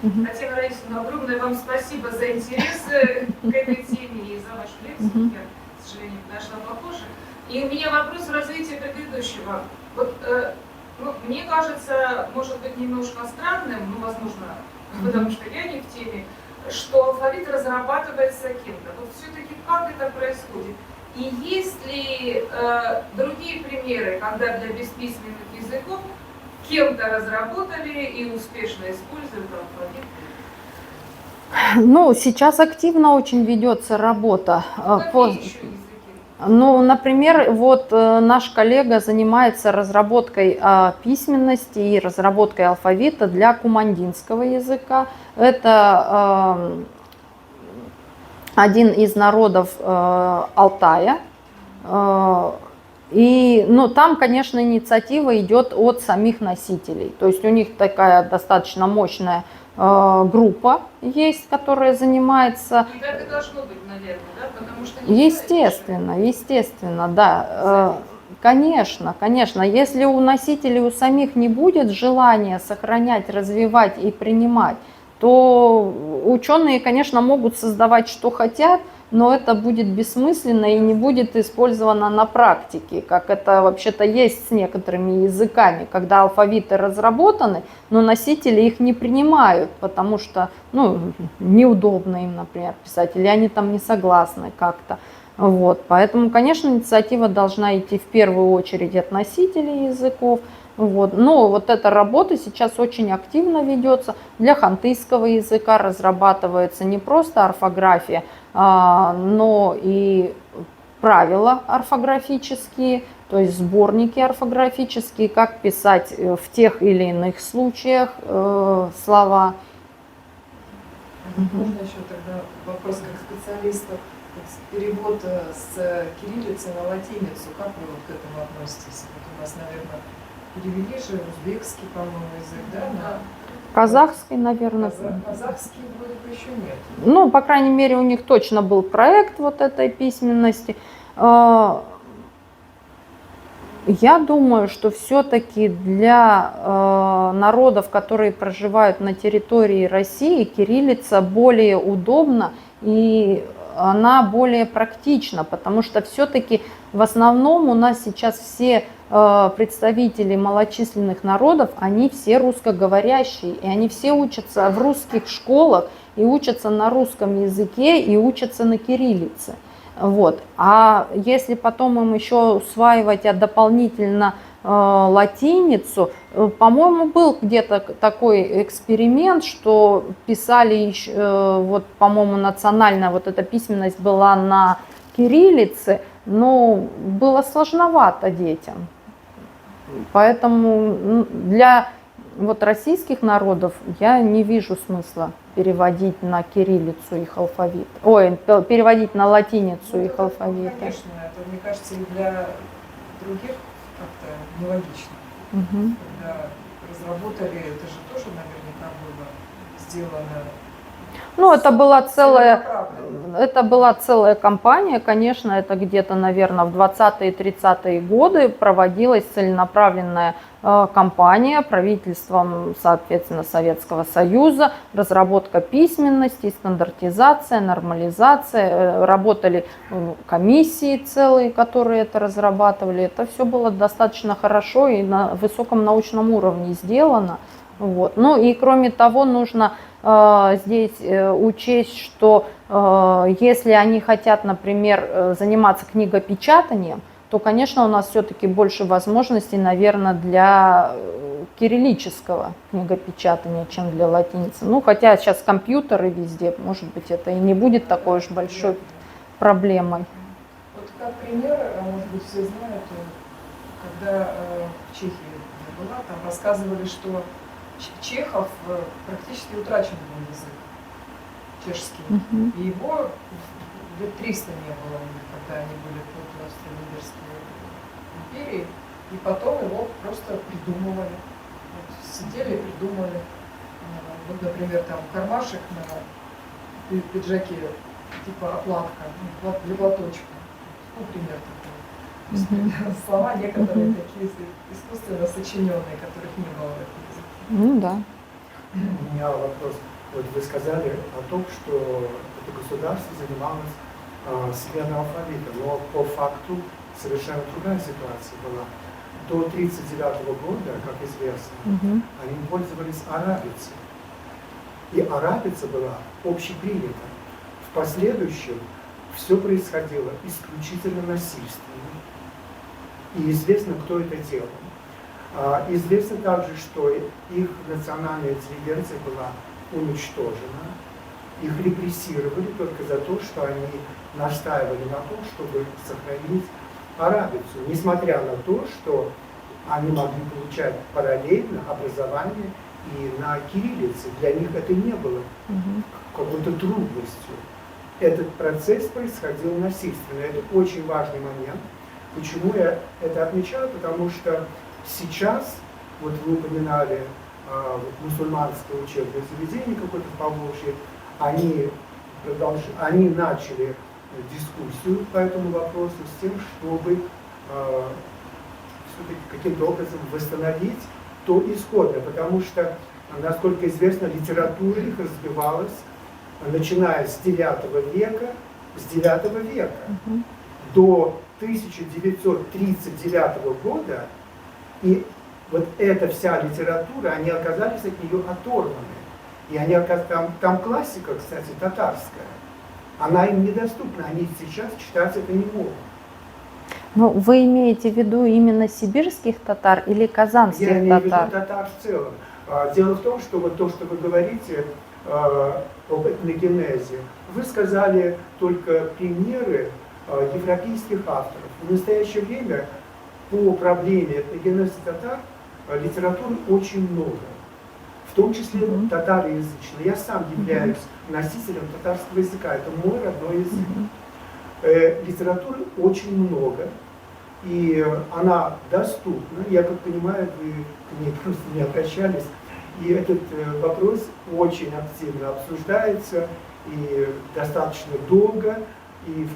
Татьяна Раисовна, огромное вам спасибо за интерес к этой теме и за вашу лекцию. Я, к сожалению, подошла попозже. И у меня вопрос в развитии предыдущего. Вот, ну, мне кажется, может быть, немножко странным, ну, возможно, потому что я не в теме, что алфавит разрабатывается кем-то. Вот все-таки как это происходит? И есть ли другие примеры, когда для бесписьменных языков кем-то разработали и успешно используют алфавит? Ну, сейчас активно очень ведется работа. Какие еще языки? Ну, например, вот наш коллега занимается разработкой письменности и разработкой алфавита для кумандинского языка. Это один из народов Алтая. И, ну, там, конечно, инициатива идет от самих носителей. То есть у них такая достаточно мощная группа есть, которая занимается. И так и должно быть, наверное, да? Потому что Естественно, да. Конечно, конечно. Если у носителей у самих не будет желания сохранять, развивать и принимать, то ученые, конечно, могут создавать, что хотят, но это будет бессмысленно и не будет использовано на практике, как это вообще-то есть с некоторыми языками, когда алфавиты разработаны, но носители их не принимают, потому что, ну, неудобно им, например, писать, или они там не согласны как-то. Вот. Поэтому, конечно, инициатива должна идти в первую очередь от носителей языков. Вот. Но вот эта работа сейчас очень активно ведется. Для хантыйского языка разрабатывается не просто орфография, но и правила орфографические, то есть сборники орфографические, как писать в тех или иных случаях слова. Можно еще тогда вопрос как специалиста. Перевод с кириллицы на латиницу, как вы вот к этому относитесь? Вот у нас, наверное, перевели же узбекский, по-моему, язык, да? Казахский, наверное. Казахский вроде бы еще нет. Ну, по крайней мере, у них точно был проект вот этой письменности. Я думаю, что все-таки для народов, которые проживают на территории России, кириллица более удобна и она более практична, потому что все-таки в основном у нас сейчас все представители малочисленных народов, они все русскоговорящие, и они все учатся в русских школах, и учатся на русском языке, и учатся на кириллице. Вот. А если потом им еще усваивать дополнительно латиницу, по-моему, был где-то такой эксперимент, что писали еще, вот, по-моему, национальная вот эта письменность была на кириллице, но было сложновато детям. Поэтому для вот российских народов я не вижу смысла переводить на кириллицу их алфавит. Ой, переводить на латиницу их алфавит. Конечно, это, мне кажется, и для других как-то нелогично. Когда разработали, это же тоже наверняка было сделано. Ну, это была целая кампания, конечно, это где-то, наверное, в 20-е, 30-е годы проводилась целенаправленная кампания правительством, соответственно, Советского Союза, разработка письменности, стандартизация, нормализация, работали комиссии целые, которые это разрабатывали, это все было достаточно хорошо и на высоком научном уровне сделано. Вот. Ну и кроме того, нужно здесь учесть, что если они хотят, например, заниматься книгопечатанием, то, конечно, у нас все-таки больше возможностей, наверное, для кириллического книгопечатания, чем для латиницы. Ну, хотя сейчас компьютеры везде, может быть, это и не будет такой уж большой проблемой. Вот как пример, может быть, все знают, когда в Чехии я была, там рассказывали, что Чехов практически утрачен был язык чешский. И его лет 300 не было у них, когда они были под Австро-Венгерской империей. И потом его просто придумывали. Вот, сидели и придумали. Вот, например, там кармашек на пиджаке, типа оплатка, для платочка. Ну, примерно То есть слова некоторые такие искусственно сочиненные, которых не было в этом языке. Ну да. У меня вопрос. Вот вы сказали о том, что это государство занималось сменой алфавита, но по факту совершенно другая ситуация была. До 1939 года, как известно, они пользовались арабицей. И арабица была общепринята. В последующем все происходило исключительно насильственно. И известно, кто это делал. Известно также, что их национальная интеллигенция была уничтожена. Их репрессировали только за то, что они настаивали на том, чтобы сохранить арабицу, несмотря на то, что они могли получать параллельно образование и на кириллице. Для них это не было какой-то трудностью. Этот процесс происходил насильственно. Это очень важный момент. Почему я это отмечаю? Потому что сейчас, вот вы упоминали мусульманское учебное заведение какое-то в Поволжье, они начали дискуссию по этому вопросу с тем, чтобы все-таки каким-то образом восстановить то исходное, потому что, насколько известно, литература их разбивалась, начиная с IX века, до 1939 года, и вот эта вся литература, они оказались от нее оторваны. И они, там классика, кстати, татарская, она им недоступна, они сейчас читать это не могут. Ну, вы имеете в виду именно сибирских татар или казанских татар? Я имею в виду татар в целом. Дело в том, что вот то, что вы говорите об этногенезе, вы сказали только примеры европейских авторов. В настоящее время по проблеме этногенеза татар литературы очень много. В том числе татароязычной. Я сам являюсь носителем татарского языка, это мой родной язык. Литературы очень много, и она доступна. Я как понимаю, вы к ней просто не обращались. И этот вопрос очень активно обсуждается, и достаточно долго, и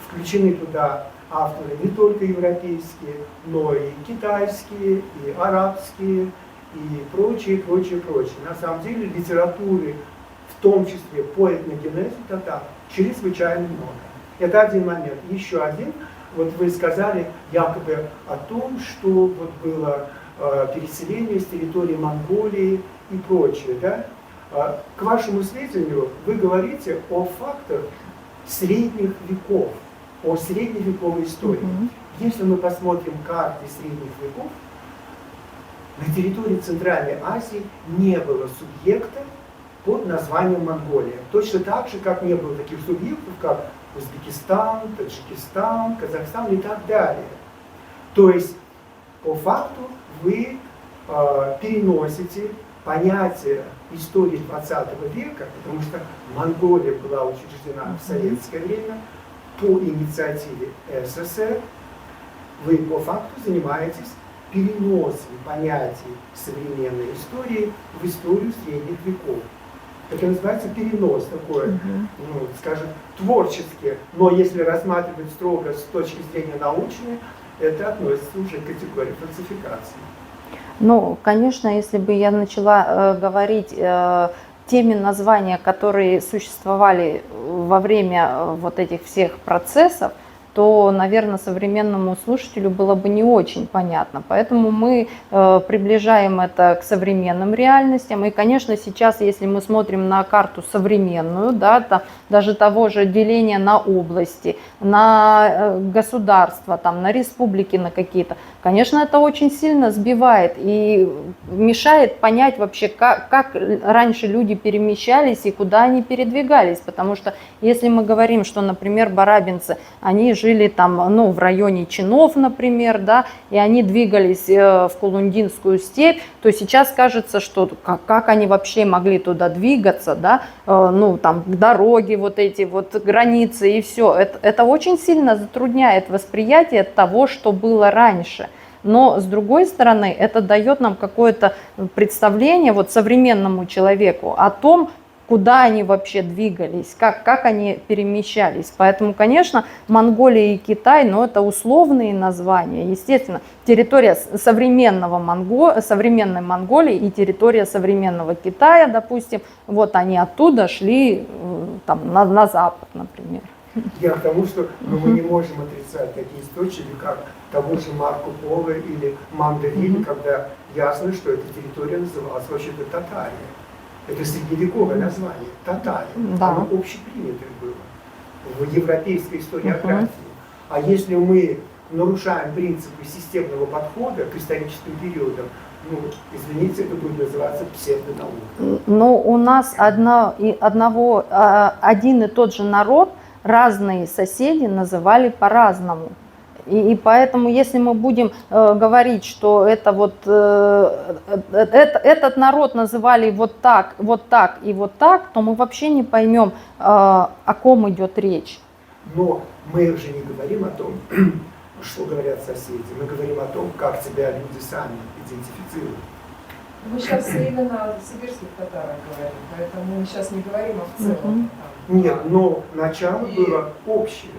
включены туда авторы не только европейские, но и китайские, и арабские, и прочее. На самом деле литературы, в том числе по этногенезу татар, чрезвычайно много. Это один момент. Еще один. Вот вы сказали якобы о том, что вот было переселение с территории Монголии и прочее. Да? К вашему сведению, вы говорите о фактах средних веков, о средневековой истории. Если мы посмотрим карты средних веков, на территории Центральной Азии не было субъекта под названием Монголия. Точно так же, как не было таких субъектов, как Узбекистан, Таджикистан, Казахстан и так далее. То есть, по факту, вы переносите понятие истории 20 века, потому что Монголия была учреждена в советское время по инициативе СССР, вы по факту занимаетесь переносом понятий современной истории в историю средних веков. Это называется перенос такой, ну, скажем, творческий, но если рассматривать строго с точки зрения научной, это относится уже к категории фальсификации. Ну, конечно, если бы я начала говорить теми названия, которые существовали во время вот этих всех процессов, то, наверное, современному слушателю было бы не очень понятно. Поэтому мы приближаем это к современным реальностям. И, конечно, сейчас, если мы смотрим на карту современную, да, даже того же деления на области, на государства, там, на республики, на какие-то, конечно, это очень сильно сбивает и мешает понять вообще, как раньше люди перемещались и куда они передвигались. Потому что если мы говорим, что, например, барабинцы, они жили там, ну, в районе Чинов, например, да, и они двигались в Кулундинскую степь, то сейчас кажется, что как они вообще могли туда двигаться, да, ну, там, дороги, вот эти вот границы и все. Это очень сильно затрудняет восприятие того, что было раньше. Но, с другой стороны, это дает нам какое-то представление вот современному человеку о том, куда они вообще двигались, как они перемещались. Поэтому, конечно, Монголия и Китай, но это условные названия. Естественно, территория современной Монголии и территория современного Китая, допустим, вот они оттуда шли там, на запад, например. Я к тому, что мы не можем отрицать такие источники, как того же Марко Поло или Мандавиль, когда ясно, что эта территория называлась вообще-то Татария. Это средневековое название, Татария. Да. Оно общепринятое было в европейской историографии. А если мы нарушаем принципы системного подхода к историческим периодам, ну, извините, это будет называться псевдонаукой. Но у нас один и тот же народ разные соседи называли по-разному. И поэтому, если мы будем говорить, что это вот, этот народ называли вот так и вот так, то мы вообще не поймем, о ком идет речь. Но мы же не говорим о том, что говорят соседи, мы говорим о том, как себя люди сами идентифицируют. Мы сейчас именно о сибирских татарах говорим, поэтому мы сейчас не говорим о в целом. Нет, но начало было общее.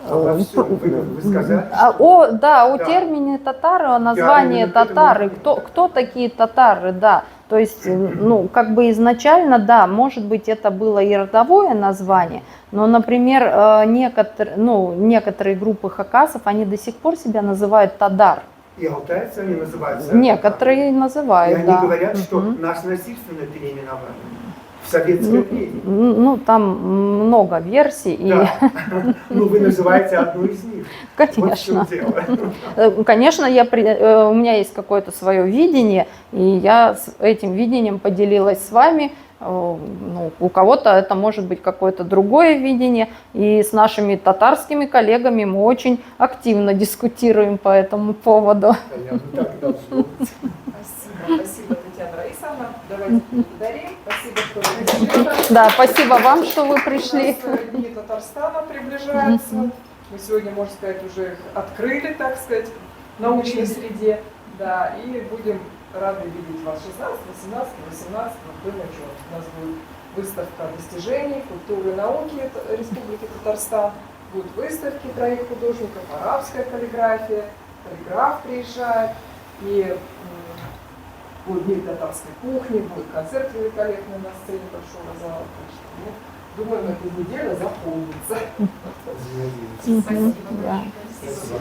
Обо всем вы сказали, О термине татары, о названии татары, кто такие татары, да. То есть, ну, как бы изначально, да, может быть, это было и родовое название, но, например, некоторые группы хакасов, они до сих пор себя называют тадар. и алтайцы они называются. Некоторые называют, и они да. говорят, что нас насильственно переименовали в советское время. Ну, там много версий. Да. Ну, вы называете одну из них. Конечно. Вот в чем дело. Конечно, у меня есть какое-то свое видение, и я с этим видением поделилась с вами. Ну, у кого-то это может быть какое-то другое видение, и с нашими татарскими коллегами мы очень активно дискутируем по этому поводу. Так и должно быть. Спасибо, Татьяна Раисовна. Давайте поблагодарим. Спасибо, что вы пришли. Да, спасибо вам, что вы пришли. У нас Дни Татарстана приближаются. Мы сегодня, можно сказать, уже их открыли, так сказать, в научной среде. Да, и будем рады видеть вас 16, 18, 18. Думаю, что у нас будет выставка достижений культуры и науки Республики Татарстан. Будут выставки троих художников, арабская каллиграфия, каллиграф приезжает. И будет дни татарской кухни, будет концерт великолепный на сцене большого зала. Так что, ну, думаю, эта неделя заполнится. Да. Спасибо. Спасибо.